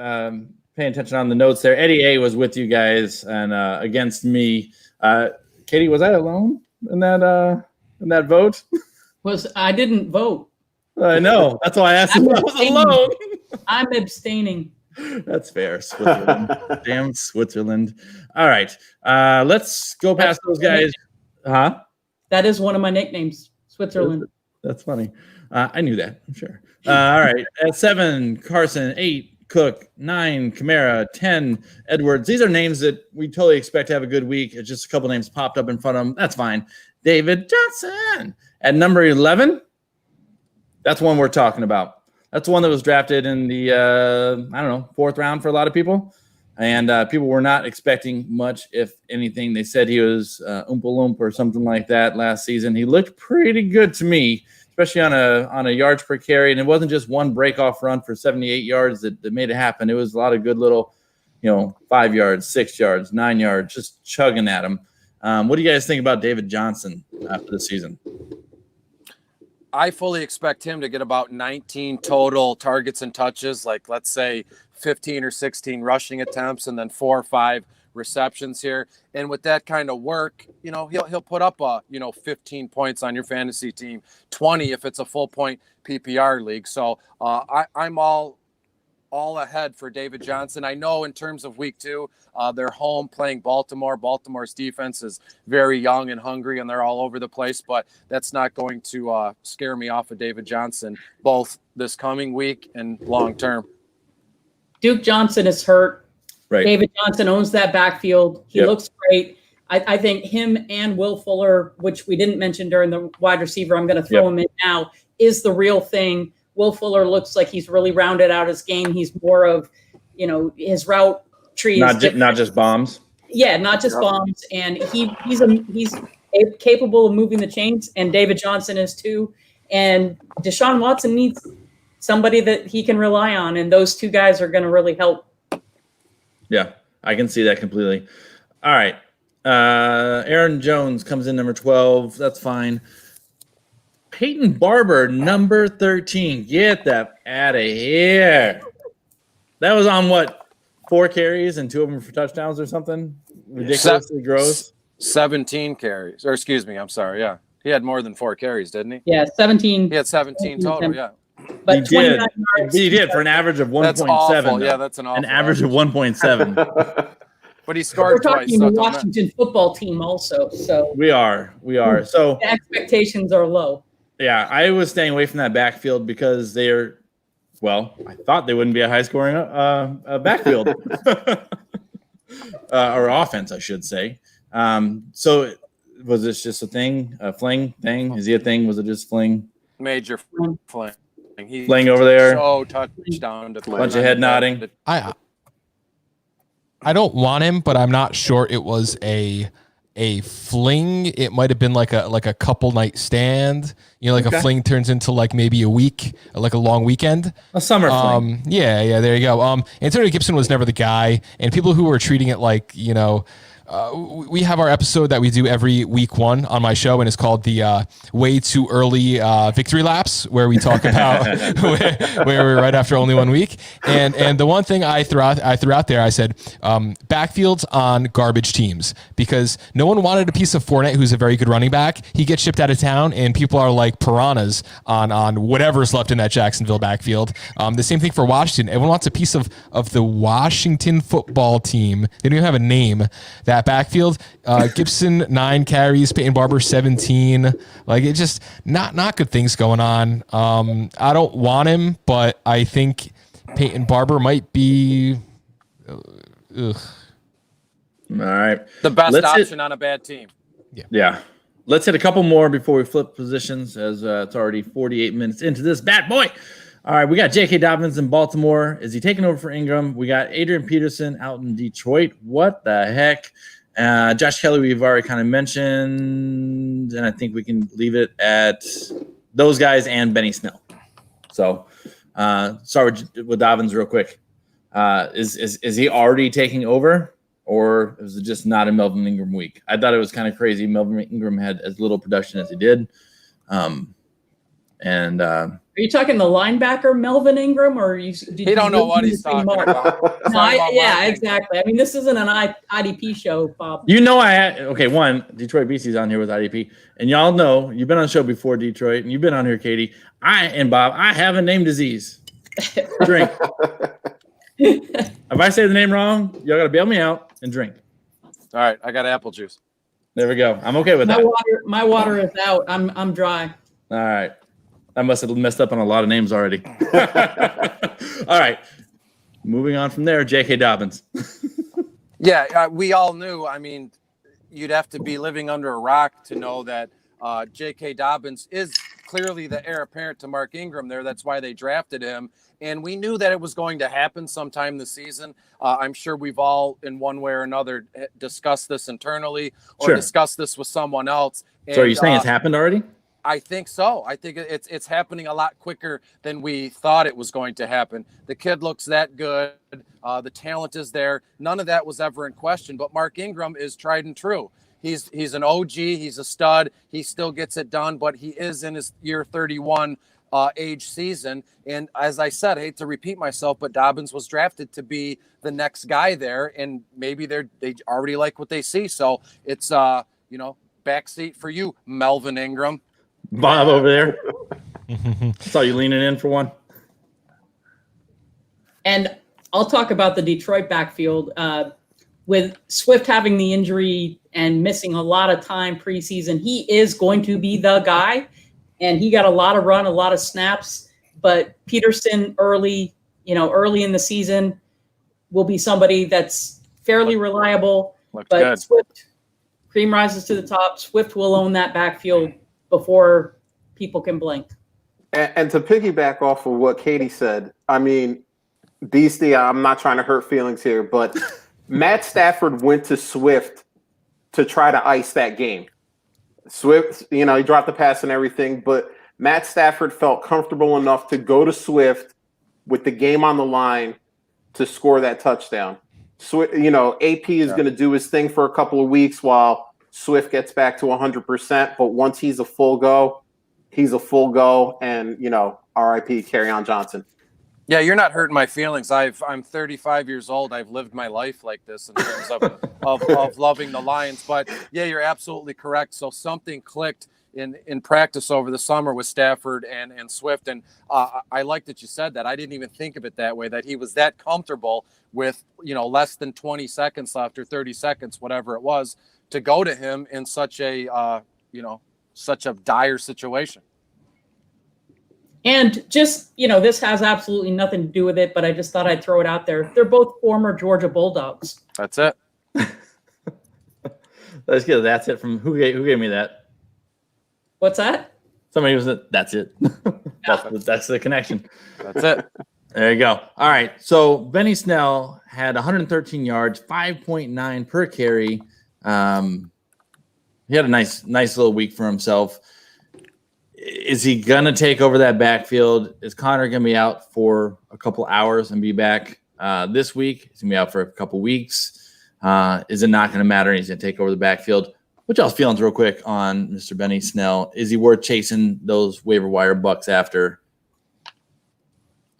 paying attention on the notes there, Eddie A was with you guys and against me. Katie, was I alone in that vote? I didn't vote. I know. That's why I asked if I was alone. I'm abstaining. That's fair. Switzerland. Damn Switzerland. All right. Let's go past those guys. Huh? That is one of my nicknames, Switzerland. That's funny. I knew that, I'm sure. All right. At 7, Carson. 8, Cook, 9, Kamara, 10, Edwards. These are names that we totally expect to have a good week. It's just a couple names popped up in front of them. That's fine. David Johnson at number 11. That's one we're talking about. That's one that was drafted in the, 4th round for a lot of people. And people were not expecting much, if anything. They said he was Oompa Loompa or something like that last season. He looked pretty good to me, especially on a yards per carry. And it wasn't just one break-off run for 78 yards that made it happen. It was a lot of good little, 5 yards, 6 yards, 9 yards, just chugging at him. What do you guys think about David Johnson after the season? I fully expect him to get about 19 total targets and touches, like let's say 15 or 16 rushing attempts and then 4 or 5 receptions here. And with that kind of work, he'll put up 15 points on your fantasy team, 20 if it's a full point PPR league. So I'm all ahead for David Johnson. I know in terms of week 2, they're home playing Baltimore. Baltimore's defense is very young and hungry, and they're all over the place, but that's not going to scare me off of David Johnson, both this coming week and long term. Duke Johnson is hurt. Right. David Johnson owns that backfield. He looks great. I think him and Will Fuller, which we didn't mention during the wide receiver, I'm going to throw him in now, is the real thing. Will Fuller looks like he's really rounded out his game. He's more of, his route tree is not just bombs. Yeah, not just bombs. And he's capable of moving the chains, and David Johnson is too. And Deshaun Watson needs somebody that he can rely on, and those two guys are going to really help. Yeah, I can see that completely. All right. Aaron Jones comes in number 12. That's fine. Peyton Barber, number 13. Get that out of here. That was on what? 4 carries and 2 of them for touchdowns or something? Ridiculously gross. 17 carries. Or excuse me, I'm sorry. Yeah. He had more than 4 carries, didn't he? Yeah, 17. He had 17 total, yeah. But he did for an average of 1.7. That's awful. Yeah, that's an average of 1.7. But he scored We're twice. talking the Washington football team also. So we are. So the expectations are low. Yeah, I was staying away from that backfield because I thought they wouldn't be a high-scoring backfield or offense, I should say. So was this just a thing, a fling thing? Is he a thing? Was it just fling? Major fling. He's fling over there. So touchdown to bunch of head nodding. I don't want him, but I'm not sure it was a fling. It might have been like a couple night stand. A fling turns into like maybe a week, like a long weekend. A summer fling. Yeah, there you go. Antonio Gibson was never the guy, and people who were treating it like, we have our episode that we do every week 1 on my show, and it's called the way too early victory laps, where we talk about where we're right after only 1 week. And the one thing I threw out there, I said backfields on garbage teams, because no one wanted a piece of Fournette, who's a very good running back. He gets shipped out of town, and people are like piranhas on whatever's left in that Jacksonville backfield. The same thing for Washington. Everyone wants a piece of the Washington football team. They don't even have a name. That backfield, Gibson 9 carries, Peyton Barber 17. Like, it just not good things going on. I don't want him, but I think Peyton Barber might be. All right, the best option on a bad team. Yeah. Let's hit a couple more before we flip positions, as it's already 48 minutes into this bad boy. All right, we got J.K. Dobbins in Baltimore. Is he taking over for Ingram? We got Adrian Peterson out in Detroit. What the heck? Josh Kelly, we've already kind of mentioned, and I think we can leave it at those guys and Benny Snell. So, start with Dobbins real quick. Is he already taking over, or is it just not a Melvin Ingram week? I thought it was kind of crazy. Melvin Ingram had as little production as he did. Are you talking the linebacker Melvin Ingram, or he don't know what he's talking about? No, exactly. I mean, this isn't an IDP show, Bob. One, Detroit BC's on here with IDP, and y'all know you've been on the show before, Detroit, and you've been on here, Katie. Bob, I have a name disease. Drink. If I say the name wrong, y'all got to bail me out and drink. All right, I got apple juice. There we go. I'm okay with that. My water is out. I'm dry. All right. I must have messed up on a lot of names already. All right. Moving on from there, J.K. Dobbins. Yeah, we all knew. I mean, you'd have to be living under a rock to know that J.K. Dobbins is clearly the heir apparent to Mark Ingram there. That's why they drafted him. And we knew that it was going to happen sometime this season. I'm sure we've all, in one way or another, discussed this internally or discussed this with someone else. And, so are you saying it's happened already? I think so. I think it's happening a lot quicker than we thought it was going to happen. The kid looks that good. The talent is there. None of that was ever in question. But Mark Ingram is tried and true. He's an OG. He's a stud. He still gets it done, but he is in his year 31 age season. And as I said, I hate to repeat myself, but Dobbins was drafted to be the next guy there. And maybe they already like what they see. So it's, backseat for you, Melvin Ingram. Bob over there. Saw you leaning in for one. And I'll talk about the Detroit backfield. With Swift having the injury and missing a lot of time preseason, he is going to be the guy. And he got a lot of run, a lot of snaps. But Peterson early in the season will be somebody that's fairly reliable. But good. Swift, cream rises to the top. Swift will own that backfield before people can blink. And to piggyback off of what Katie said, I mean, Beastie, I'm not trying to hurt feelings here, but Matt Stafford went to Swift to try to ice that game. Swift, he dropped the pass and everything, but Matt Stafford felt comfortable enough to go to Swift with the game on the line to score that touchdown. Swift, AP is going to do his thing for a couple of weeks while Swift gets back to 100%, but once he's a full go, and RIP Kerryon Johnson. Yeah, you're not hurting my feelings. I'm 35 years old. I've lived my life like this in terms of loving the Lions. But yeah, you're absolutely correct. So something clicked in practice over the summer with Stafford and Swift. And I like that you said that. I didn't even think of it that way, that he was that comfortable with, less than 20 seconds left or 30 seconds, whatever it was, to go to him in such a dire situation. And just, this has absolutely nothing to do with it, but I just thought I'd throw it out there. They're both former Georgia Bulldogs. That's it. Let's get that's it from who gave me that? What's that? Somebody was that's it. That's the connection. That's it. There you go. All right. So Benny Snell had 113 yards, 5.9 per carry. He had a nice little week for himself. Is he gonna take over that backfield? Is Connor gonna be out for a couple hours and be back this week? He's gonna be out for a couple weeks. Is it not gonna matter? He's gonna take over the backfield. What y'all's feelings, real quick, on Mr. Benny Snell? Is he worth chasing those waiver wire bucks after?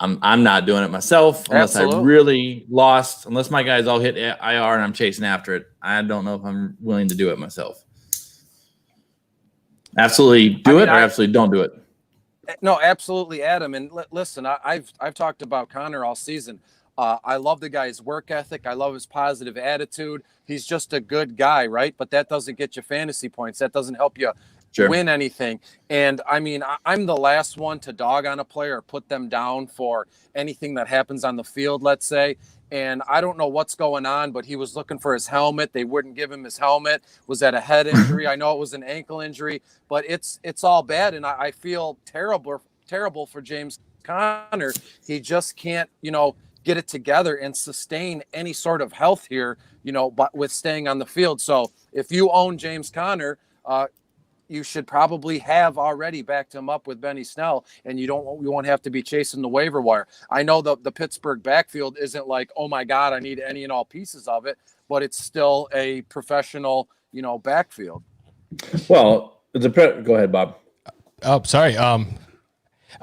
I'm not doing it myself unless I really lost. Unless my guys all hit IR and I'm chasing after it. I don't know if I'm willing to do it myself. Absolutely do it or absolutely don't do it. No, absolutely, Adam. And listen, I've talked about Connor all season. I love the guy's work ethic. I love his positive attitude. He's just a good guy, right? But that doesn't get you fantasy points. That doesn't help you win anything. And I mean, I'm the last one to dog on a player or put them down for anything that happens on the field, let's say. And I don't know what's going on, but he was looking for his helmet. They wouldn't give him his helmet. Was that a head injury? I know it was an ankle injury, but it's all bad. And I feel terrible for James Conner. He just can't, get it together and sustain any sort of health here, but with staying on the field. So if you own James Conner, you should probably have already backed him up with Benny Snell, and you won't have to be chasing the waiver wire. I know the Pittsburgh backfield isn't like, oh my God, I need any and all pieces of it, but it's still a professional, backfield. Well, go ahead, Bob. Oh, sorry.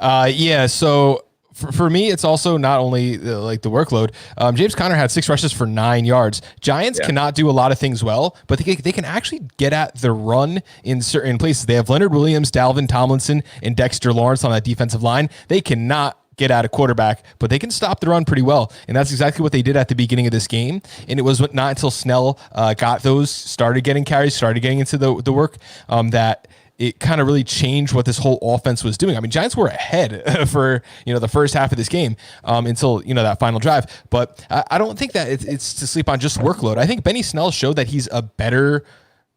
Yeah. So for me, it's also not only the workload. James Conner had 6 rushes for 9 yards. Giants cannot do a lot of things well, but they can actually get at the run in certain places. They have Leonard Williams, Dalvin Tomlinson, and Dexter Lawrence on that defensive line. They cannot get at a quarterback, but they can stop the run pretty well. And that's exactly what they did at the beginning of this game. And it was not until Snell got those, started getting carries, started getting into the work, that it kind of really changed what this whole offense was doing. I mean, Giants were ahead for, the first half of this game until, that final drive. But I don't think that it's to sleep on just workload. I think Benny Snell showed that he's a better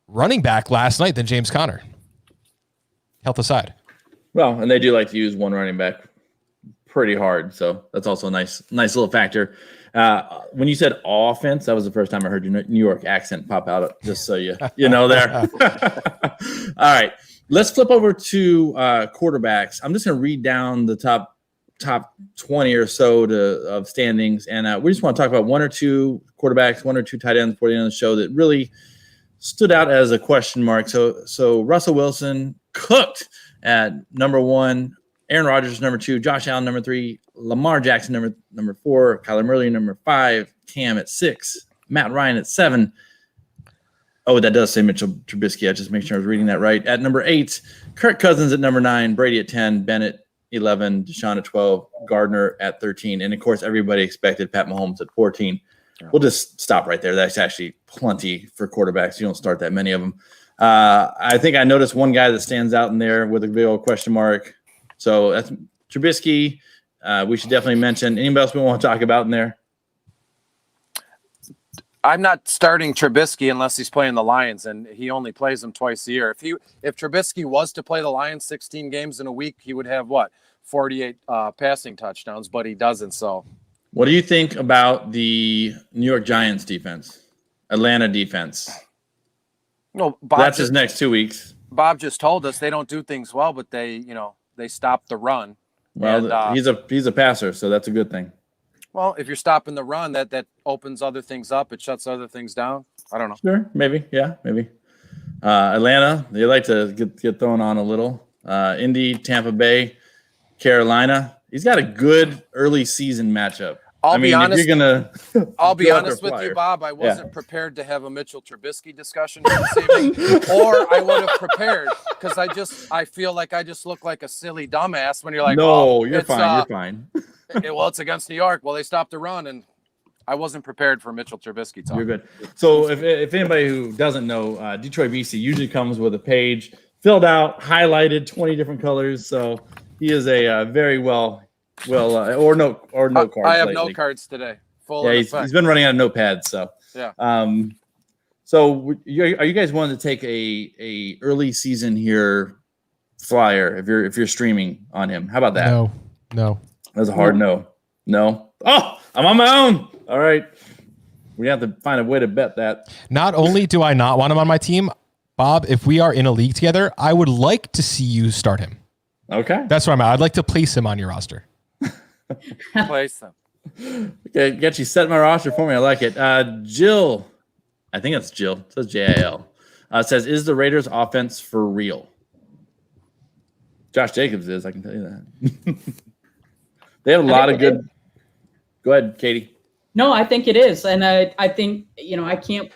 running back last night than James Conner. Health aside. Well, and they do like to use one running back pretty hard. So that's also a nice little factor. When you said offense, that was the first time I heard your New York accent pop out, just so you know there. All right, let's flip over to quarterbacks. I'm just going to read down the top 20 or so of standings, and we just want to talk about one or two quarterbacks, one or two tight ends before the end of the show that really stood out as a question mark. So Russell Wilson cooked at number 1. Aaron Rodgers, number 2, Josh Allen, number 3, Lamar Jackson, number 4, Kyler Murray, number 5, Cam at 6, Matt Ryan at 7. Oh, that does say Mitchell Trubisky. I just make sure I was reading that right. At number 8, Kirk Cousins at number 9, Brady at 10, Bennett 11, Deshaun at 12, Gardner at 13. And, of course, everybody expected Pat Mahomes at 14. We'll just stop right there. That's actually plenty for quarterbacks. You don't start that many of them. I think I noticed one guy that stands out in there with a big old question mark. So that's Trubisky. We should definitely mention. Anybody else we want to talk about in there? I'm not starting Trubisky unless he's playing the Lions, and he only plays them twice a year. If Trubisky was to play the Lions 16 games in a week, he would have 48 passing touchdowns, but he doesn't. So, what do you think about the New York Giants defense, Atlanta defense? No, that's his next 2 weeks. Bob just told us they don't do things well, but they stop the run. Well, and, he's a passer, so that's a good thing. Well, if you're stopping the run, that opens other things up. It shuts other things down. I don't know. Sure, maybe. Yeah, maybe. Atlanta, they like to get thrown on a little. Indy, Tampa Bay, Carolina. He's got a good early season matchup. I'll be honest with you, Bob. I wasn't prepared to have a Mitchell Trubisky discussion this evening, or I would have prepared because I feel like I just look like a silly dumbass when you're like, no, you're fine. You're fine. Well, it's against New York. Well, they stopped the run, and I wasn't prepared for Mitchell Trubisky talk. You're good. So if anybody who doesn't know, Detroit BC usually comes with a page filled out, highlighted, 20 different colors. So he is a very well, or no cards. I have lately. no cards today. He's been running out of notepads. So yeah. So are you guys wanting to take a early season here flyer if you're streaming on him? How about that? No. That's a hard no. No. Oh, I'm on my own. All right. We have to find a way to bet that. Not only do I not want him on my team, Bob, if we are in a league together, I would like to see you start him. Okay. That's where I'm at. I'd like to place him on your roster. Place him. Okay, get you set my roster for me. I like it. Jill, I think that's Jill. It says JIL. Says, is the Raiders offense for real? Josh Jacobs is, I can tell you that. They have a lot of good. Go ahead, Katie. No, I think it is. And I think, I can't.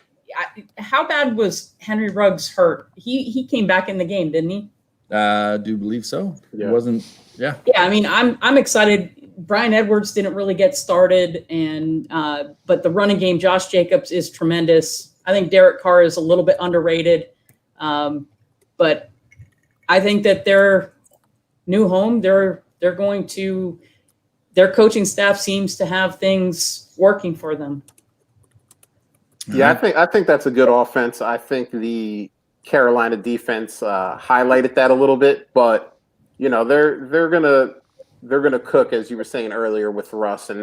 How bad was Henry Ruggs hurt? He came back in the game, didn't he? Do believe so. Yeah. It wasn't. Yeah. Yeah. I mean, I'm excited. Brian Edwards didn't really get started, but the running game, Josh Jacobs is tremendous. I think Derek Carr is a little bit underrated, but I think that their new home, they're going to. Their coaching staff seems to have things working for them. Yeah, I think that's a good offense. I think the Carolina defense highlighted that a little bit, but they're gonna cook, as you were saying earlier, with Russ, and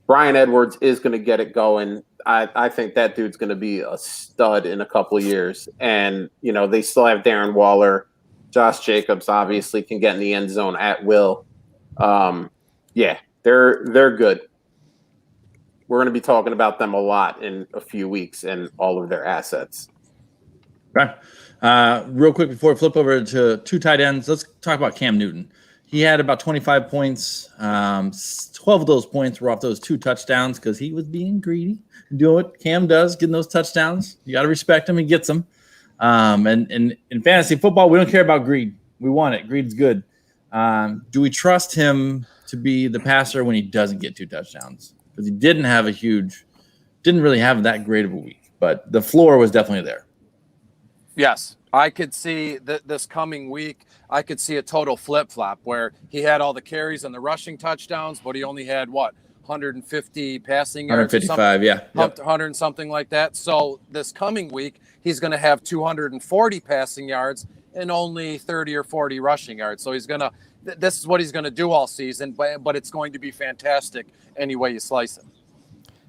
Brian Edwards is gonna get it going. I think that dude's gonna be a stud in a couple of years, and they still have Darren Waller, Josh Jacobs obviously can get in the end zone at will. Yeah, they're good. We're going to be talking about them a lot in a few weeks and all of their assets. Right. Real quick before we flip over to two tight ends, let's talk about Cam Newton. He had about 25 points. 12 of those points were off those 2 touchdowns because he was being greedy. Doing what Cam does, getting those touchdowns. You got to respect him. He gets them. And in fantasy football, we don't care about greed. We want it. Greed's good. Do we trust him to be the passer when he doesn't get 2 touchdowns? Because he didn't really have that great of a week. But the floor was definitely there. Yes, I could see this coming week. I could see a total flip flop where he had all the carries and the rushing touchdowns, but he only had 150 passing yards or something. 155, yeah. Yep. 100 something like that. So this coming week, he's going to have 240 passing yards and only 30 or 40 rushing yards. So he's going to. This is what he's going to do all season, but it's going to be fantastic any way you slice it.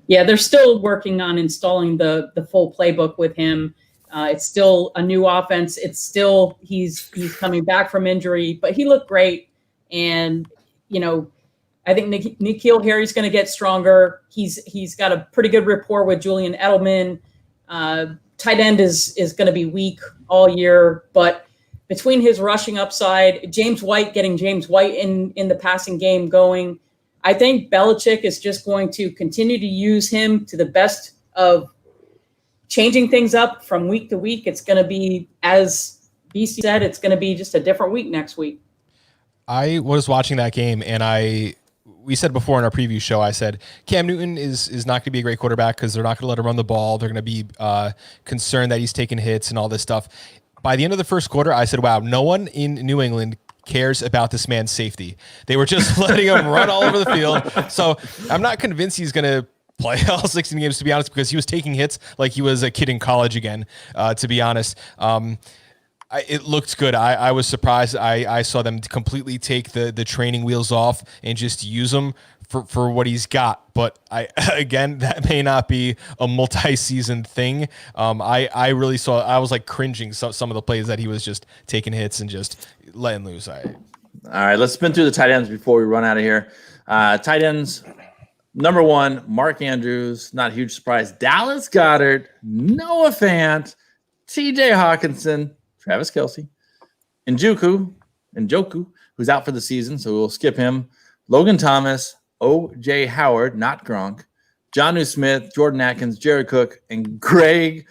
Yeah, they're still working on installing the full playbook with him. It's still a new offense. It's still he's coming back from injury, but he looked great. And I think N'Keal Harry's going to get stronger. He's got a pretty good rapport with Julian Edelman. Tight end is going to be weak all year, but between his rushing upside, James White in the passing game going, I think Belichick is just going to continue to use him to the best of changing things up from week to week. It's going to be, as BC said, it's going to be just a different week next week. I was watching that game, and we said before in our preview show, I said Cam Newton is not going to be a great quarterback because they're not going to let him run the ball. They're going to be concerned that he's taking hits and all this stuff. By the end of the first quarter, I said, wow, no one in New England cares about this man's safety. They were just letting him run all over the field. So I'm not convinced he's going to play all 16 games, to be honest, because he was taking hits like he was a kid in college again, to be honest. It looked good. I was surprised. I saw them completely take the training wheels off and just use him for what he's got. But again, that may not be a multi-season thing. I really saw, I was like cringing some of the plays that he was just taking hits and just letting loose. All right, let's spin through the tight ends before we run out of here. Tight ends, number 1, Mark Andrews, not a huge surprise. Dallas Goedert, Noah Fant, TJ Hawkinson, Travis Kelce, Njoku, who's out for the season, so we'll skip him. Logan Thomas, O.J. Howard, not Gronk, Jonnu Smith, Jordan Atkins, Jared Cook, and Greg,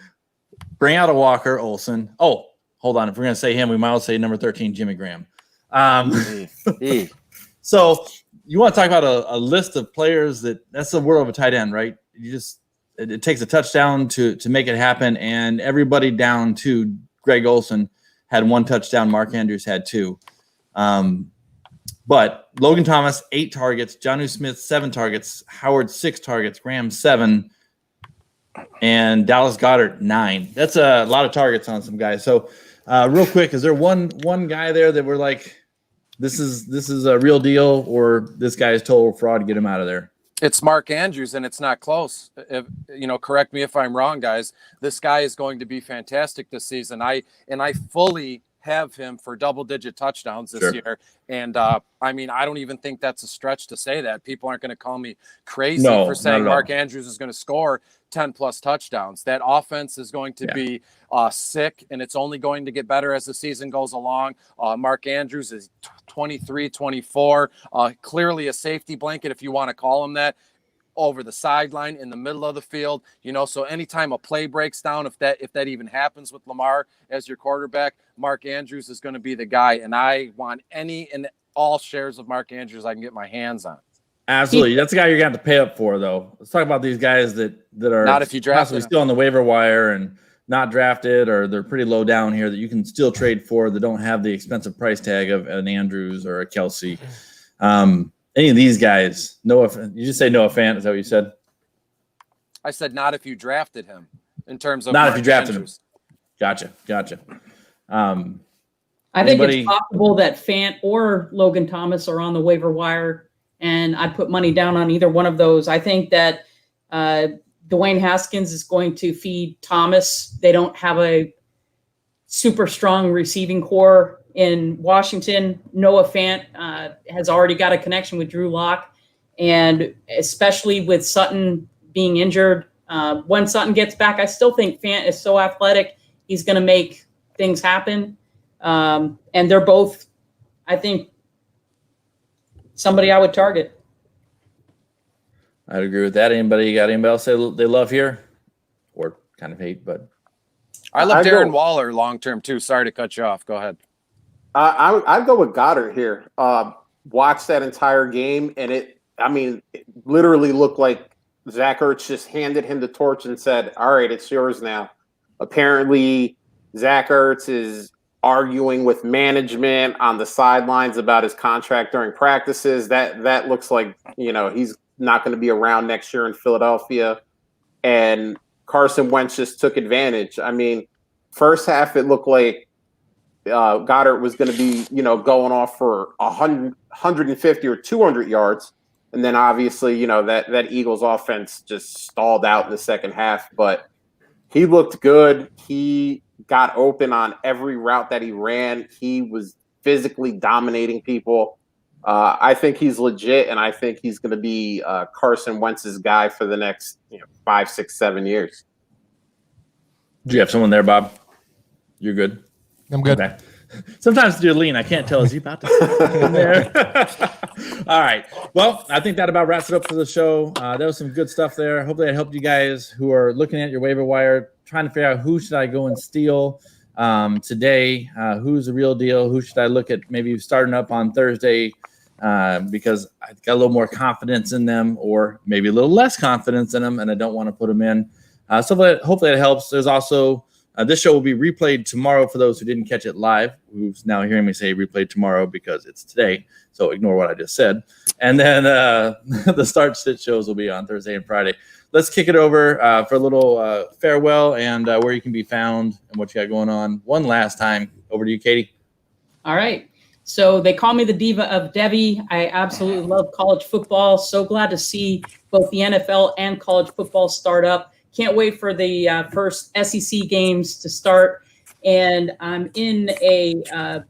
bring out a Walker, Olsen. Oh, hold on. If we're going to say him, we might as well say number 13, Jimmy Graham. So you want to talk about a list of players that's the world of a tight end, right? It takes a touchdown to make it happen, and everybody down to Greg Olsen had 1 touchdown. Mark Andrews had 2. But Logan Thomas, 8 targets. Jonnu Smith, 7 targets. Howard, 6 targets. Graham, 7. And Dallas Goedert, 9. That's a lot of targets on some guys. So real quick, is there one guy there that we're like, this is a real deal, or this guy is total fraud, get him out of there? It's Mark Andrews, and it's not close. Correct me if I'm wrong, guys. This guy is going to be fantastic this season. I fully have him for double-digit touchdowns this year. And, I don't even think that's a stretch to say that. People aren't going to call me crazy for saying Mark Andrews is going to score 10-plus touchdowns. That offense is going to be sick, and it's only going to get better as the season goes along. Mark Andrews is 23, 24, clearly a safety blanket, if you want to call him that, over the sideline in the middle of the field. So anytime a play breaks down, if that even happens with Lamar as your quarterback, Mark Andrews is going to be the guy. And I want any and all shares of Mark Andrews I can get my hands on. Absolutely. That's the guy you're going to have to pay up for, though. Let's talk about these guys that are not if you draft possibly still on the waiver wire and not drafted, or they're pretty low down here that you can still trade for, that don't have the expensive price tag of an Andrews or a Kelce. Any of these guys, Noah, you just say Noah Fant, is that what you said? I said not if you drafted him, in terms of not Mark if you drafted Andrews. him. Gotcha. I think it's possible that Fant or Logan Thomas are on the waiver wire, and I put money down on either one of those. I think that Dwayne Haskins is going to feed Thomas. They don't have a super strong receiving core in Washington. Noah Fant has already got a connection with Drew Lock, and especially with Sutton being injured, when Sutton gets back, I still think Fant is so athletic. He's going to make things happen. And they're both, I think, somebody I would target. I'd agree with that. Anybody else say they love here, or kind of hate? But I love Darren Waller long term too. Sorry to cut you off. Go ahead. I'd go with Goddard here. Watched that entire game, and it literally looked like Zach Ertz just handed him the torch and said, "All right, it's yours now." Apparently, Zach Ertz is arguing with management on the sidelines about his contract during practices. That looks like, he's not going to be around next year in Philadelphia. And Carson Wentz just took advantage. I mean, first half it looked like Goddard was going to be, going off for 150 or 200 yards. And then obviously, that Eagles offense just stalled out in the second half. But he looked good. He got open on every route that he ran. He was physically dominating people. I think he's legit, and I think he's going to be Carson Wentz's guy for the next 5, 6, 7 years. Do you have someone there, Bob? You're good? I'm good. Okay. Sometimes you're lean. I can't tell. Is he about to sit in there? All right. Well, I think that about wraps it up for the show. There was some good stuff there. Hopefully I helped you guys who are looking at your waiver wire, trying to figure out who should I go and steal today, who's the real deal, who should I look at maybe starting up on Thursday because I got a little more confidence in them or maybe a little less confidence in them and I don't want to put them in. So hopefully it helps. There's also this show will be replayed tomorrow for those who didn't catch it live, who's now hearing me say replayed tomorrow because it's today. So ignore what I just said. And then the start sit shows will be on Thursday and Friday. Let's kick it over for a little farewell and where you can be found and what you got going on. One last time. Over to you, Katie. All right. So they call me the diva of Debbie. I absolutely love college football. So glad to see both the NFL and college football start up. Can't wait for the first SEC games to start. And I'm in a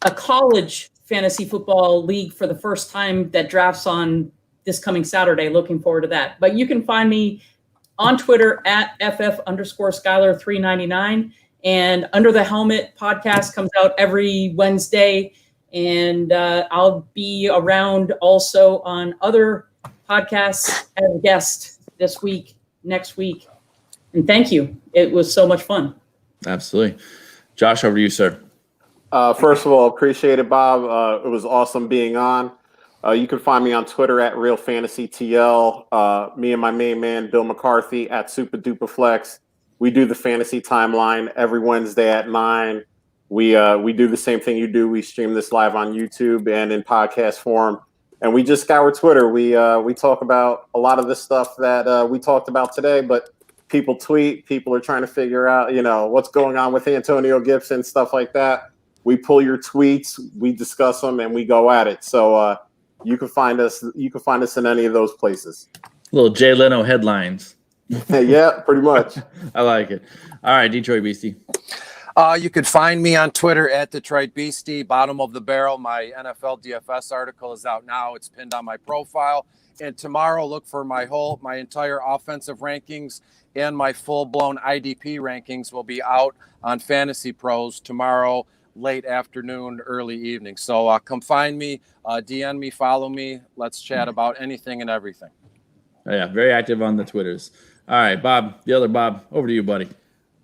college fantasy football league for the first time that drafts on this coming Saturday. Looking forward to that. But you can find me on Twitter at FF_Skyler399. And Under the Helmet podcast comes out every Wednesday. And I'll be around also on other podcasts as a guest this week, next week. And thank you. It was so much fun. Absolutely. Josh, over to you, sir. First of all, appreciate it, Bob. It was awesome being on. You can find me on Twitter at RealFantasyTL. Me and my main man, Bill McCarthy, at SuperDuperFlex. We do the fantasy timeline every Wednesday at 9. We do the same thing you do. We stream this live on YouTube and in podcast form. And we just scour Twitter. We talk about a lot of the stuff that we talked about today, but people tweet. People are trying to figure out, what's going on with Antonio Gibson, stuff like that. We pull your tweets, we discuss them, and we go at it. So you can find us. You can find us in any of those places. Little Jay Leno headlines. Yeah, pretty much. I like it. All right, Detroit Beastie. You could find me on Twitter at Detroit Beastie, bottom of the barrel. My NFL DFS article is out now. It's pinned on my profile. And tomorrow, look for my entire offensive rankings and my full-blown IDP rankings will be out on Fantasy Pros tomorrow, late afternoon, early evening. So come find me, DM me, follow me. Let's chat about anything and everything. Oh, yeah, very active on the Twitters. All right, Bob, the other Bob, over to you, buddy.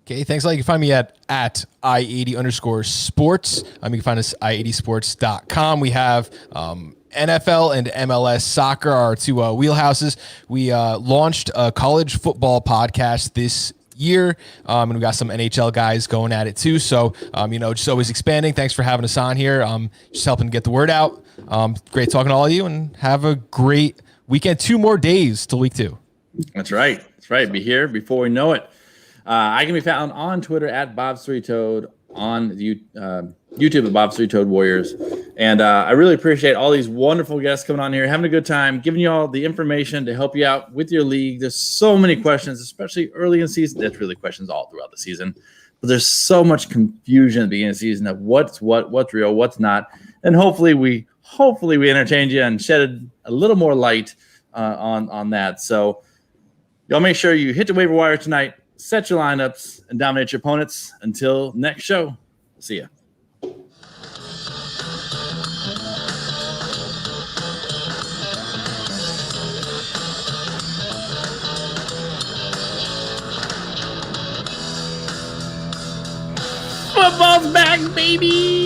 Okay, thanks a lot. You can find me at I80_sports. You can find us at i80sports.com. We have NFL and MLS soccer, our two wheelhouses. We launched a college football podcast this year, and we got some NHL guys going at it too. So, just always expanding. Thanks for having us on here. Just helping get the word out. Great talking to all of you, and have a great weekend. 2 more days till week 2. That's right. That's right. Be here before we know it. I can be found on Twitter at Bob3Toad, on YouTube at Bob3Toad Warriors. And I really appreciate all these wonderful guests coming on here, having a good time, giving you all the information to help you out with your league. There's so many questions, especially early in the season. There's really questions all throughout the season. But there's so much confusion at the beginning of the season of what's real, what's not. And hopefully we entertain you and shed a little more light on that. So y'all make sure you hit the waiver wire tonight. Set your lineups and dominate your opponents. Until next show, see ya. Football's back, baby!